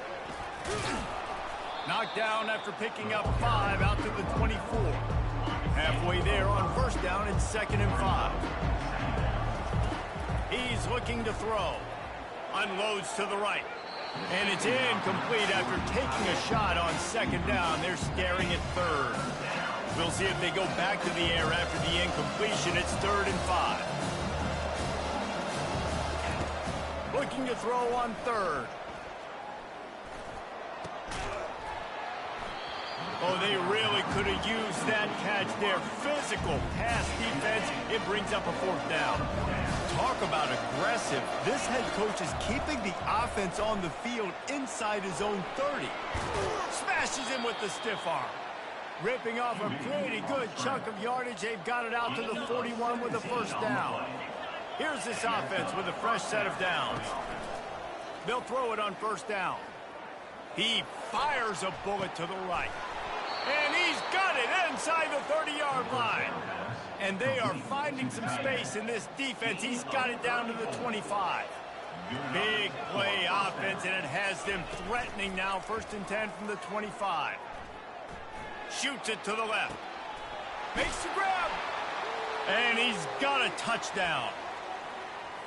Knocked down after picking up 5 out to the 24. Halfway there on 1st down and 2nd and 5. He's looking to throw. Unloads to the right. And it's incomplete after taking a shot on 2nd down. They're staring at 3rd. We'll see if they go back to the air after the incompletion. It's 3rd and 5. Looking to throw on 3rd. Oh, they really could have used that catch there. Physical pass defense. It brings up a 4th down. Talk about aggressive. This head coach is keeping the offense on the field inside his own 30. Smashes him with the stiff arm. Ripping off a pretty good chunk of yardage. They've got it out to the 41 with a 1st down. Here's this offense with a fresh set of downs. They'll throw it on 1st down. He fires a bullet to the right. And he's got it inside the 30-yard line. And they are finding some space in this defense. He's got it down to the 25. Big play offense, and it has them threatening now. 1st and 10 from the 25. Shoots it to the left. Makes the grab. And he's got a touchdown.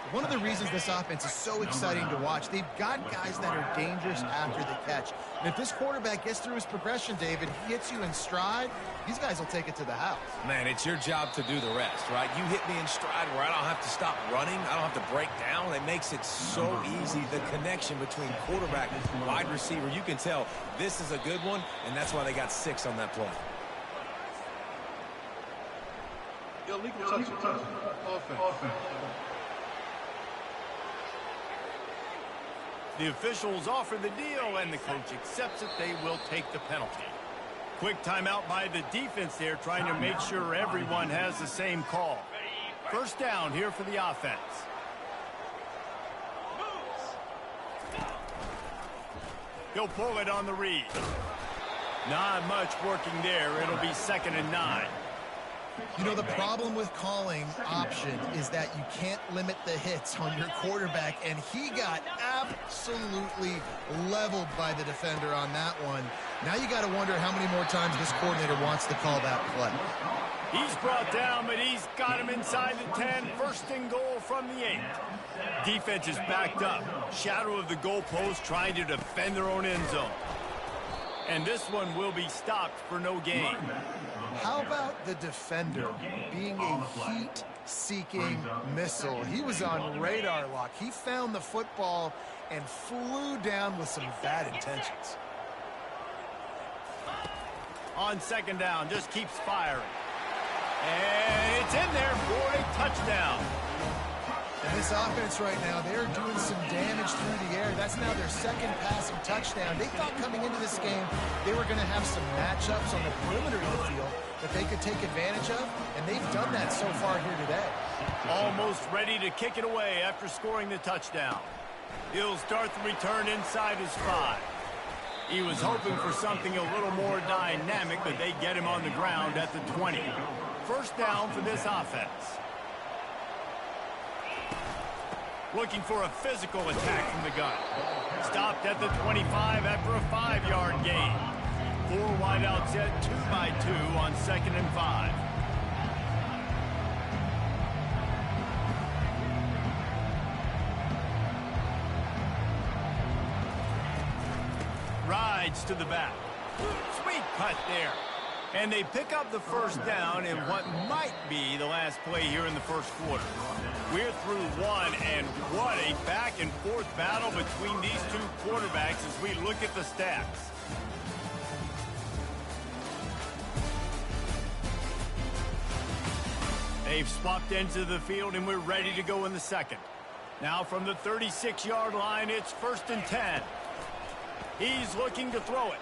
One of the reasons this offense is so exciting to watch, they've got guys that are dangerous after the catch. And if this quarterback gets through his progression, David, he hits you in stride, these guys will take it to the house. Man, it's your job to do the rest, right? You hit me in stride where I don't have to stop running. I don't have to break down. It makes it so easy. The connection between quarterback and wide receiver, you can tell this is a good one, and that's why they got 6 on that play. Illegal touch. Offense. The officials offer the deal, and the coach accepts it. They will take the penalty. Quick timeout by the defense there, trying to make sure everyone has the same call. 1st down here for the offense. He'll pull it on the read. Not much working there. It'll be 2nd and 9. You know, the problem with calling option is that you can't limit the hits on your quarterback, and he got absolutely leveled by the defender on that one. Now you got to wonder how many more times this coordinator wants to call that play. He's brought down, but he's got him inside the 10. 1st and goal from the 8. Defense is backed up. Shadow of the goalpost, trying to defend their own end zone. And this one will be stopped for no gain. How about the defender being a heat-seeking missile? He was on radar lock. He found the football and flew down with some bad intentions. On 2nd down, just keeps firing. And it's in there for a touchdown. And this offense right now, they're doing some damage through the air. That's now their 2nd passing touchdown. They thought coming into this game they were going to have some matchups on the perimeter of the field that they could take advantage of, and they've done that so far here today. Almost ready to kick it away after scoring the touchdown. He'll start the return inside his 5. He was hoping for something a little more dynamic, but they get him on the ground at the 20. 1st down for this offense. Looking for a physical attack from the gun. Stopped at the 25 after a 5-yard gain. 4 wideout set, 2 by 2 on 2nd and 5. Rides to the back. Sweet cut there. And they pick up the 1st down in what might be the last play here in the 1st quarter. We're through 1, and what a back-and-forth battle between these 2 quarterbacks as we look at the stats. They've swapped ends of the field, and we're ready to go in the 2nd. Now from the 36-yard line, it's 1st and 10. He's looking to throw it.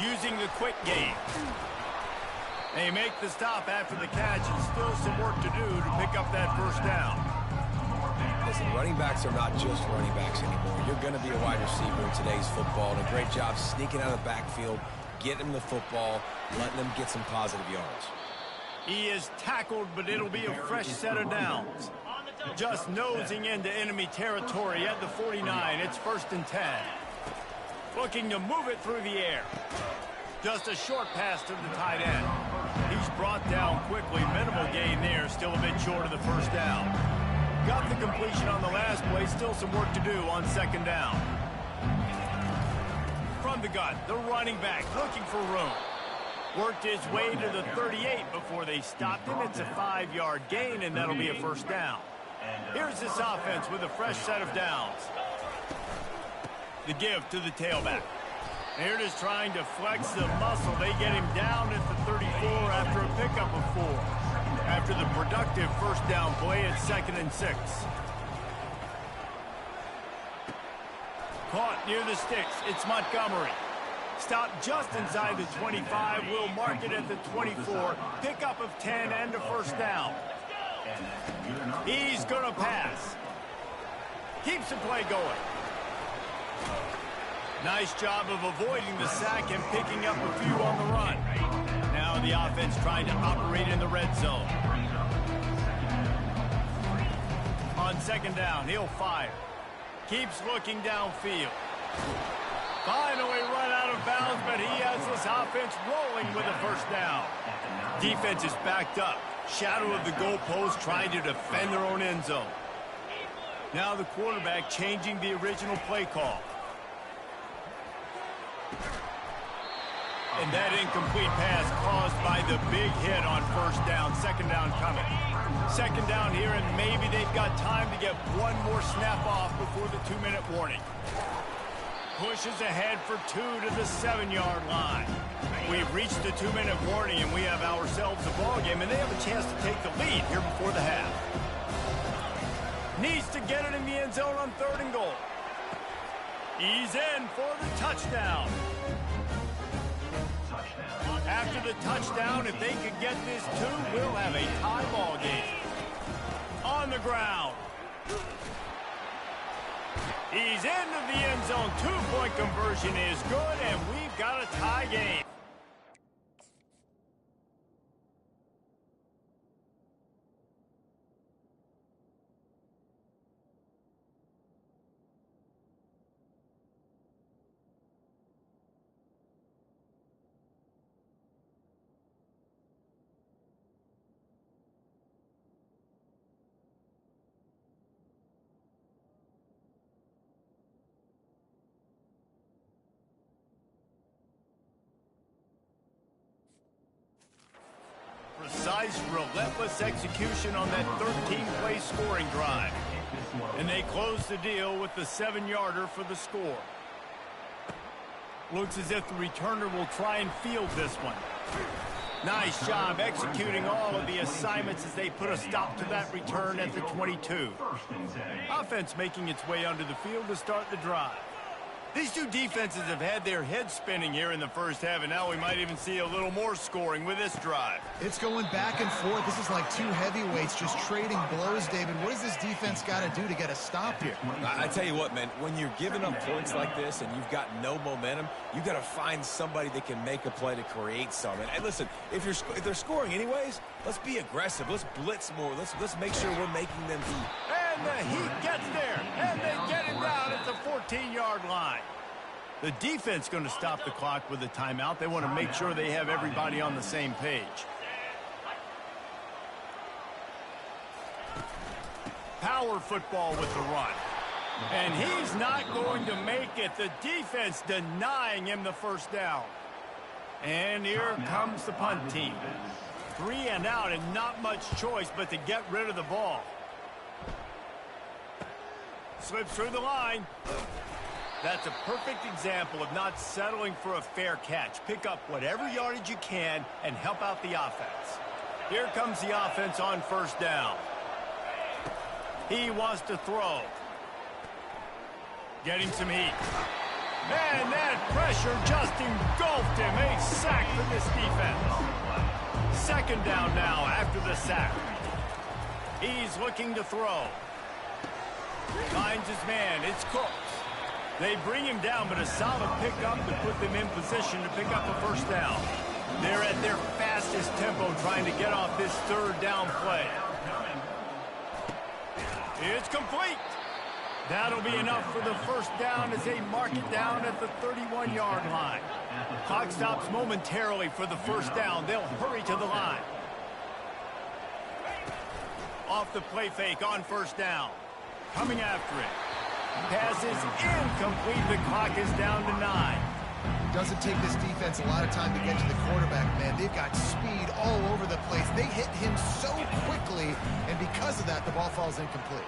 Using the quick game. They make the stop after the catch, and still some work to do to pick up that 1st down. Listen, running backs are not just running backs anymore. You're going to be a wide receiver in today's football, and a great job sneaking out of the backfield, getting them the football, letting them get some positive yards. He is tackled, but it'll be a fresh set of downs. Just nosing into enemy territory at the 49. It's 1st and 10. Looking to move it through the air. Just a short pass to the tight end. He's brought down quickly. Minimal gain there. Still a bit short of the 1st down. Got the completion on the last play. Still some work to do on 2nd down. From the gun, the running back looking for room. Worked his way to the 38 before they stopped him. It's a 5-yard gain, and that'll be a 1st down. Here's this offense with a fresh set of downs. The give to the tailback. They're just trying to flex the muscle. They get him down at the 34 after a pickup of 4. After the productive first down play at 2nd and 6. Caught near the sticks. It's Montgomery. Stopped just inside the 25. We'll mark it at the 24. Pickup of 10 and a first down. He's going to pass. Keeps the play going. Nice job of avoiding the sack and picking up a few on the run. Now the offense trying to operate in the red zone. On 2nd down, he'll fire. Keeps looking downfield. Finally run out of bounds, but he has this offense rolling with a first down. Defense is backed up. Shadow of the goalpost trying to defend their own end zone. Now the quarterback changing the original play call. And that incomplete pass caused by the big hit on first down. 2nd down coming. 2nd down here, and maybe they've got time to get one more snap off before the 2-minute warning. Pushes ahead for 2 to the 7-yard line. We've reached the 2-minute warning, and we have ourselves a ball game, and they have a chance to take the lead here before the half. Needs to get it in the end zone on 3rd and goal. He's in for the touchdown. After the touchdown, if they could get this 2, we'll have a tie ball game. On the ground. He's into the end zone. 2-point conversion is good, and we've got a tie game. Precise, relentless execution on that 13-play scoring drive. And they close the deal with the 7-yarder for the score. Looks as if the returner will try and field this one. Nice job executing all of the assignments as they put a stop to that return at the 22. Offense making its way onto the field to start the drive. These two defenses have had their heads spinning here in the first half, and now we might even see a little more scoring with this drive. It's going back and forth. This is like two heavyweights just trading blows, David. What does this defense got to do to get a stop here? I tell you what, man, when you're giving up points like this and you've got no momentum, you've got to find somebody that can make a play to create some. And listen, if they're scoring anyways, let's be aggressive. Let's blitz more. Let's make sure we're making them eat. And the Heat gets there, and they get him down at the 14-yard line. The defense going to stop the clock with a timeout. They want to make sure they have everybody on the same page. Power football with the run. And he's not going to make it. The defense denying him the first down. And here comes the punt team. 3 and out and not much choice but to get rid of the ball. Slips through the line. That's a perfect example of not settling for a fair catch. Pick up whatever yardage you can and help out the offense. Here comes the offense on first down. He wants to throw. Getting some heat. And that pressure just engulfed him. A sack for this defense. 2nd down now after the sack. He's looking to throw. Finds his man. It's Cook. They bring him down, but a solid pickup to put them in position to pick up a first down. They're at their fastest tempo trying to get off this 3rd down play. It's complete. That'll be enough for the first down as they mark it down at the 31-yard line. Clock stops momentarily for the first down. They'll hurry to the line. Off the play fake on first down. Coming after it. Pass is incomplete. The clock is down to 9. Doesn't take this defense a lot of time to get to the quarterback, man. They've got speed all over the place. They hit him so quickly, and because of that, the ball falls incomplete.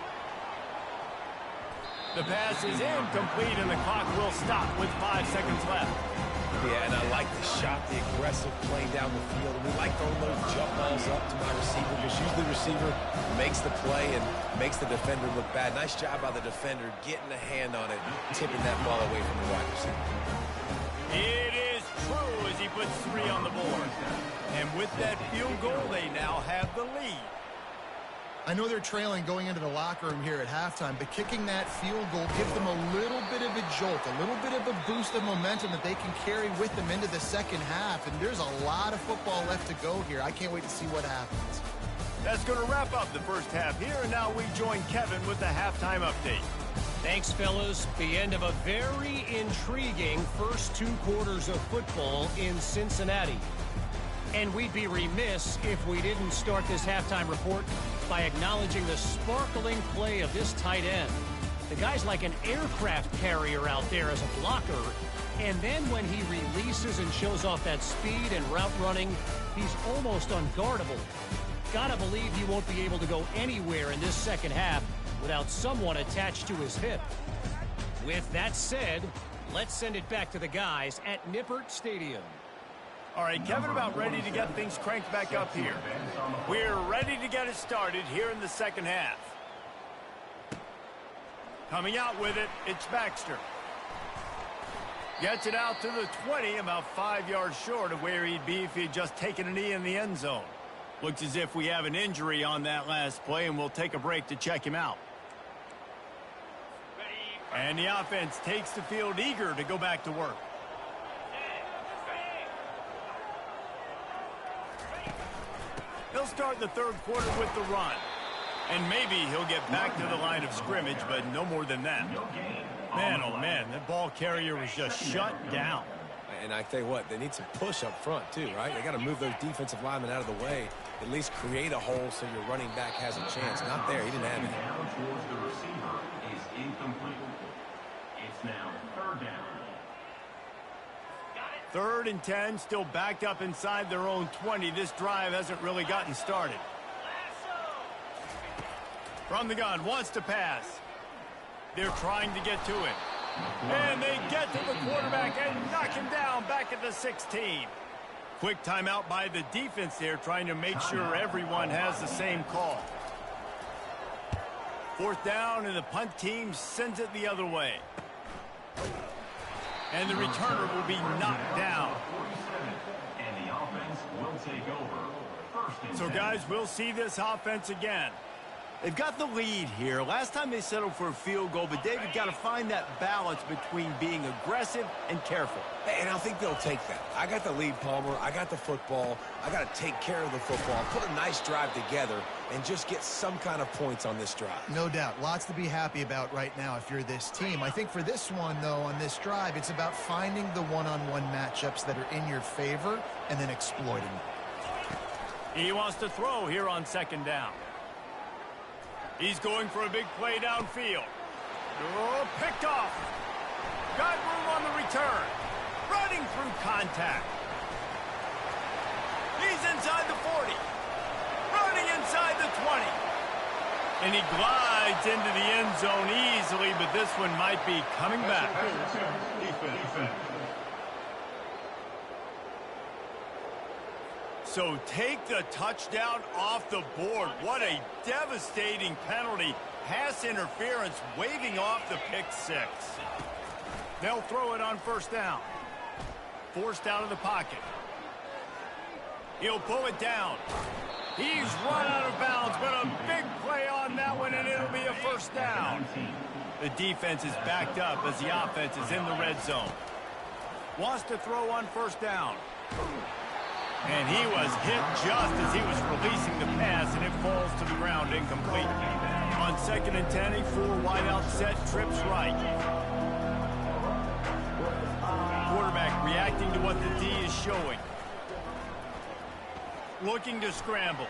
The pass is incomplete, and the clock will stop with 5 seconds left. Yeah, and I like the shot, the aggressive play down the field. We like throwing those jump balls up to my receiver because usually the receiver makes the play and makes the defender look bad. Nice job by the defender getting a hand on it, tipping that ball away from the wide receiver. It is true as he puts 3 on the board. And with that field goal, they now have the lead. I know they're trailing going into the locker room here at halftime, but kicking that field goal gives them a little bit of a jolt, a little bit of a boost of momentum that they can carry with them into the second half. And there's a lot of football left to go here. I can't wait to see what happens. That's going to wrap up the first half here, and now we join Kevin with the halftime update. Thanks, fellas. The end of a very intriguing first 2 quarters of football in Cincinnati. And we'd be remiss if we didn't start this halftime report by acknowledging the sparkling play of this tight end. The guy's like an aircraft carrier out there as a blocker. And then when he releases and shows off that speed and route running, he's almost unguardable. Gotta believe he won't be able to go anywhere in this second half without someone attached to his hip. With that said, let's send it back to the guys at Nippert Stadium. All right, Kevin, about ready to get things cranked back up here. We're ready to get it started here in the second half. Coming out with it, it's Baxter. Gets it out to the 20, about 5 yards short of where he'd be if he'd just taken a knee in the end zone. Looks as if we have an injury on that last play, and we'll take a break to check him out. And the offense takes the field eager to go back to work. He'll start the third quarter with the run. And maybe he'll get back to the line of scrimmage, but no more than that. Man, oh man, that ball carrier was just shut down. And I tell you what, they need some push up front too, right? They got to move those defensive linemen out of the way, at least create a hole so your running back has a chance. Not there, he didn't have it. Down towards the receiver is incomplete. It's now 3rd down. 3rd and 10, still backed up inside their own 20. This drive hasn't really gotten started. From the gun, wants to pass. They're trying to get to it. And they get to the quarterback and knock him down back at the 16. Quick timeout by the defense there, trying to make sure everyone has the same call. 4th down, and the punt team sends it the other way. And the returner will be knocked down. And the offense will take over. 1st and 10. So, guys, we'll see this offense again. They've got the lead here. Last time they settled for a field goal, but David got to find that balance between being aggressive and careful. And I think they'll take that. I got the lead, Palmer. I got the football. I got to take care of the football, put a nice drive together, and just get some kind of points on this drive. No doubt. Lots to be happy about right now if you're this team. I think for this one, though, on this drive, it's about finding the one-on-one matchups that are in your favor and then exploiting them. He wants to throw here on 2nd down. He's going for a big play downfield. Oh, picked off. Got room on the return. Running through contact. He's inside the 40. Running inside the 20. And he glides into the end zone easily, but this one might be coming back. Defense. So take the touchdown off the board. What a devastating penalty. Pass interference waving off the pick 6. They'll throw it on 1st down. Forced out of the pocket. He'll pull it down. He's run out of bounds, but a big play on that one, and it'll be a 1st down. The defense is backed up as the offense is in the red zone. Wants to throw on 1st down. And he was hit just as he was releasing the pass, and it falls to the ground incomplete. On 2nd and 10, a 4-wideout set, trips right. Quarterback reacting to what the D is showing. Looking to scramble.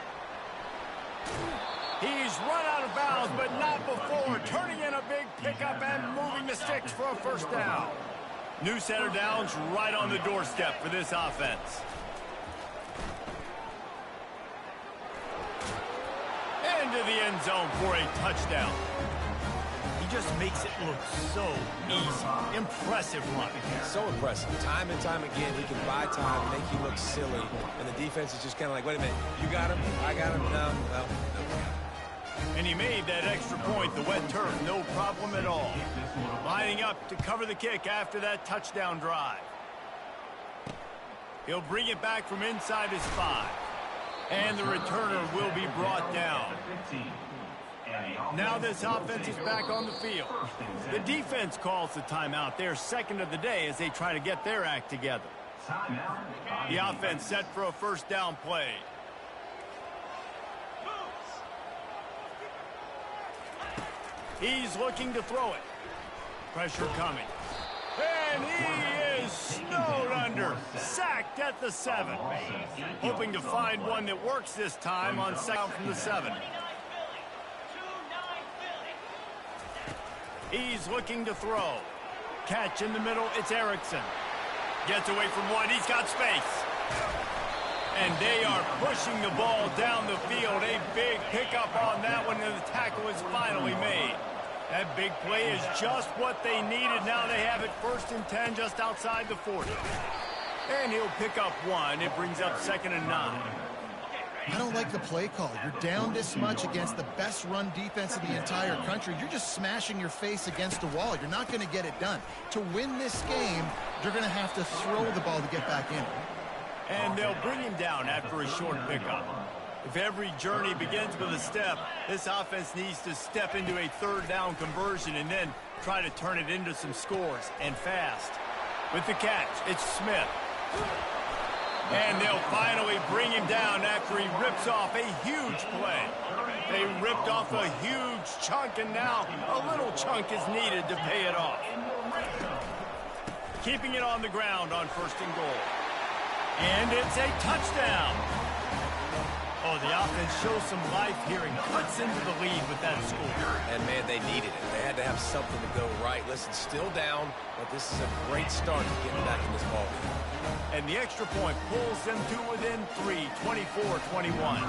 He's run out of bounds, but not before. Turning in a big pickup and moving the sticks for a 1st down. New set of downs right on the doorstep for this offense. Into the end zone for a touchdown. He just makes it look so easy. Impressive run. So impressive. Time and time again, he can buy time, make you look silly, and the defense is just kind of like, wait a minute, you got him? I got him? No. And he made that extra point, the wet turf, no problem at all. Lining up to cover the kick after that touchdown drive. He'll bring it back from inside his 5. And the returner will be brought down. Now this offense is back on the field. The defense calls the timeout. They're second of the day as they try to get their act together. The offense set for a first down play. He's looking to throw it. Pressure coming. And he is snowed under. Sacked at the 7. Hoping to find one that works this time on second from the 7. He's looking to throw. Catch in the middle. It's Erickson. Gets away from one. He's got space. And they are pushing the ball down the field. A big pickup on that one, and the tackle is finally made. That big play is just what they needed. Now they have it 1st and 10 just outside the 40. And he'll pick up 1. It brings up 2nd and 9. I don't like the play call. You're down this much against the best run defense in the entire country. You're just smashing your face against the wall. You're not going to get it done. To win this game, you're going to have to throw the ball to get back in. And they'll bring him down after a short pickup. If every journey begins with a step, this offense needs to step into a 3rd down conversion and then try to turn it into some scores, and fast. With the catch, it's Smith. And they'll finally bring him down after he rips off a huge play. They ripped off a huge chunk, and now a little chunk is needed to pay it off. Keeping it on the ground on 1st and goal. And it's a touchdown. Oh, the offense shows some life here and cuts into the lead with that score. And, man, they needed it. They had to have something to go right. Listen, still down, but this is a great start to getting back in this ballgame. And the extra point pulls them to within 3, 24-21.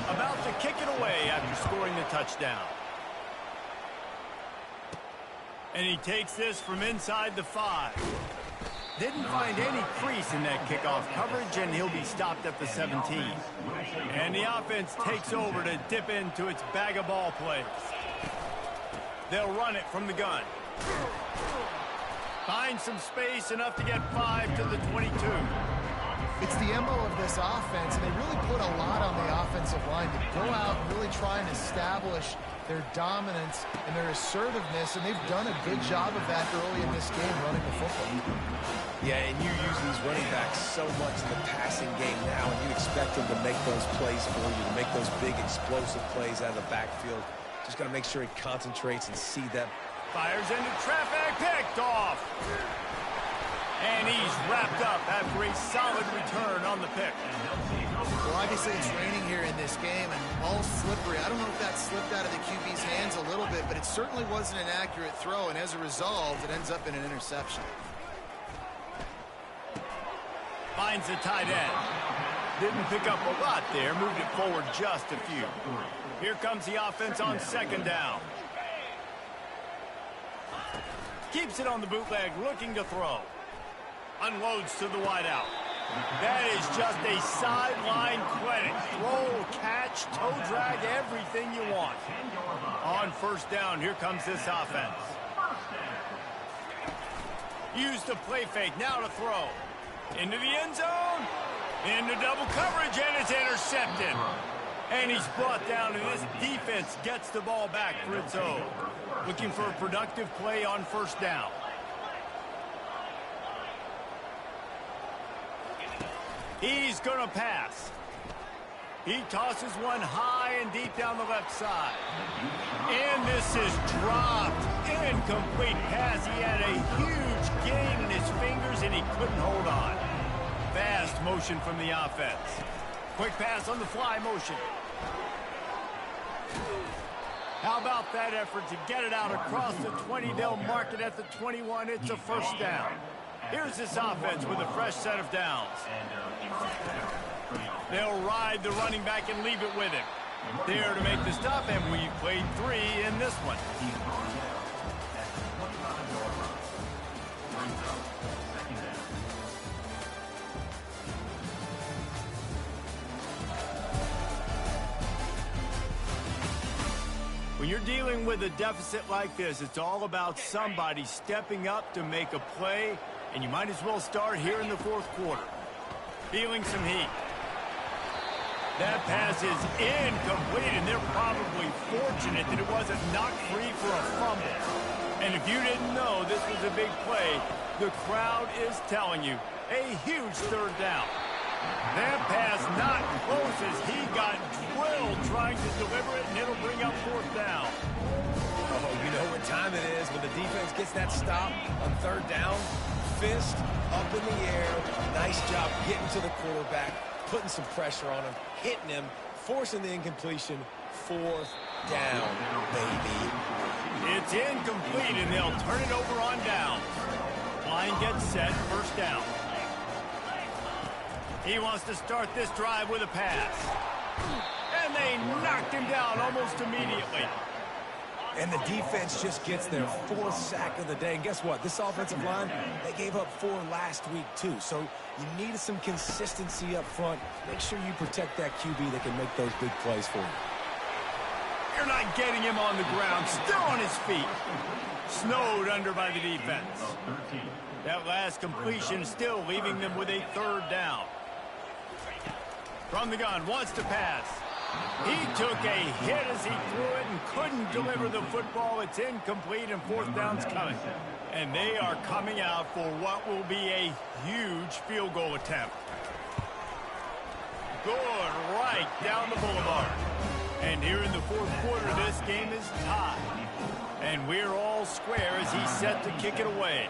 About to kick it away after scoring the touchdown. And he takes this from inside the 5. Didn't find any crease in that kickoff coverage, and he'll be stopped at the 17. And the offense takes over to dip into its bag of ball plays. They'll run it from the gun. Find some space, enough to get 5 to the 22. It's the MO of this offense, and they really put a lot on the offensive line to go out and really try and establish their dominance and their assertiveness, and they've done a good job of that early in this game running the football. Yeah, and you use these running backs so much in the passing game now, and you expect them to make those plays for you, to make those big explosive plays out of the backfield. Just got to make sure he concentrates and see them. Fires into traffic, picked off. And he's wrapped up after a solid return on the pick. Well, obviously it's raining here in this game and all slippery. I don't know if that slipped out of the QB's hands a little bit, but it certainly wasn't an accurate throw, and as a result, it ends up in an interception. Finds the tight end. Didn't pick up a lot there, moved it forward just a few. Here comes the offense on 2nd down. Keeps it on the bootleg, looking to throw. Unloads to the wideout. That is just a sideline clinic. Throw, catch, toe drag, everything you want. On 1st down, here comes this offense. Use the play fake, now to throw. Into the end zone. Into double coverage, and it's intercepted. And he's brought down, and this defense gets the ball back for its own. Looking for a productive play on 1st down. He's going to pass. He tosses one high and deep down the left side. And this is dropped. Incomplete pass. He had a huge gain in his fingers, and he couldn't hold on. Fast motion from the offense. Quick pass on the fly motion. How about that effort to get it out across the 20? They'll mark it at the 21. It's a 1st down. Here's this offense with a fresh set of downs. They'll ride the running back and leave it with him. There to make the stop, and we played 3 in this one. When you're dealing with a deficit like this, it's all about somebody stepping up to make a play, and you might as well start here in the fourth quarter. Feeling some heat. That pass is incomplete, and they're probably fortunate that it wasn't knocked free for a fumble. And if you didn't know this was a big play, the crowd is telling you a huge third down. That pass not close as he got drilled trying to deliver it, and it'll bring up fourth down. Oh, you know what time it is when the defense gets that stop on third down. Fist up in the air. Nice job getting to the quarterback, putting some pressure on him, hitting him, forcing the incompletion. Fourth down, baby. It's incomplete, and they'll turn it over on down. Line gets set, first down. He wants to start this drive with a pass. And they knocked him down almost immediately. And the defense just gets their 4th sack of the day. And guess what? This offensive line, they gave up 4 last week too. So you need some consistency up front. Make sure you protect that QB that can make those big plays for you. You're not getting him on the ground. Still on his feet. Snowed under by the defense. That last completion still leaving them with a third down. From the gun, wants to pass. He took a hit as he threw it and couldn't deliver the football. It's incomplete, and fourth down's coming. And they are coming out for what will be a huge field goal attempt. Good right down the boulevard. And here in the fourth quarter, this game is tied. And we're all square as he's set to kick it away.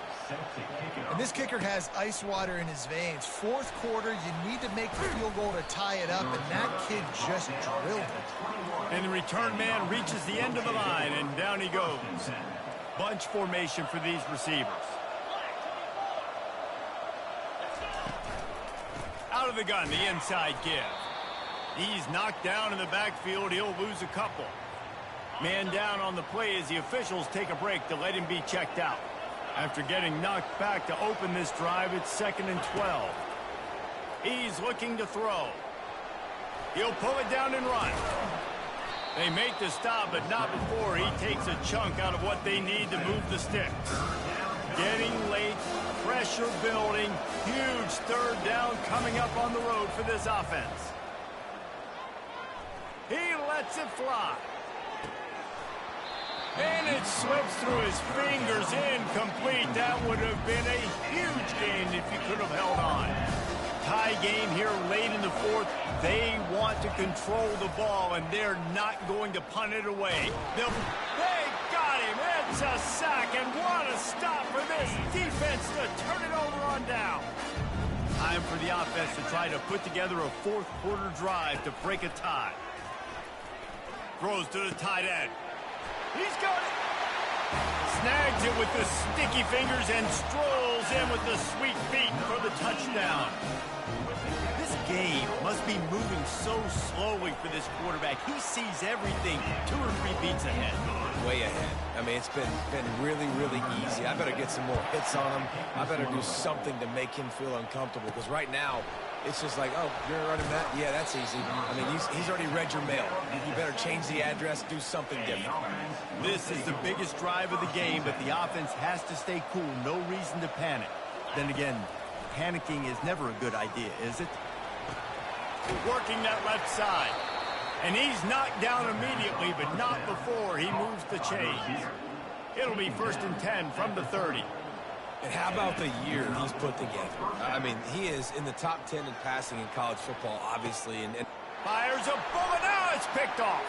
And this kicker has ice water in his veins. Fourth quarter, you need to make the field goal to tie it up, and that kid just drilled it. And the return man reaches the end of the line, and down he goes. Bunch formation for these receivers. Out of the gun, the inside give. He's knocked down in the backfield. He'll lose a couple. Man down on the play as the officials take a break to let him be checked out. After getting knocked back to open this drive, it's 2nd and 12. He's looking to throw. He'll pull it down and run. They make the stop, but not before he takes a chunk out of what they need to move the sticks. Getting late, pressure building, huge third down coming up on the road for this offense. He lets it fly. And it slips through his fingers, incomplete. That would have been a huge gain if he could have held on. Tie game here late in the fourth. They want to control the ball, and they're not going to punt it away. They got him. It's a sack, and what a stop for this defense to turn it over on down. Time for the offense to try to put together a fourth quarter drive to break a tie. Throws to the tight end. He's got it. Snags it with the sticky fingers and strolls in with the sweet feet for the touchdown. This game must be moving so slowly for this quarterback. He sees everything 2 or 3 beats ahead. Way ahead. I mean, it's been really, really easy. I better get some more hits on him. I better do something to make him feel uncomfortable, because right now, it's just like, oh, you're running that? Yeah, that's easy. I mean, he's already read your mail. You better change the address, do something different. This is the biggest drive of the game, but the offense has to stay cool. No reason to panic. Then again, panicking is never a good idea, is it? Working that left side. And he's knocked down immediately, but not before he moves the chains. It'll be 1st and 10 from the 30. And how about the year he's put together? I mean, he is in the top 10 in passing in college football, obviously. And fires a bullet. Now it's picked off.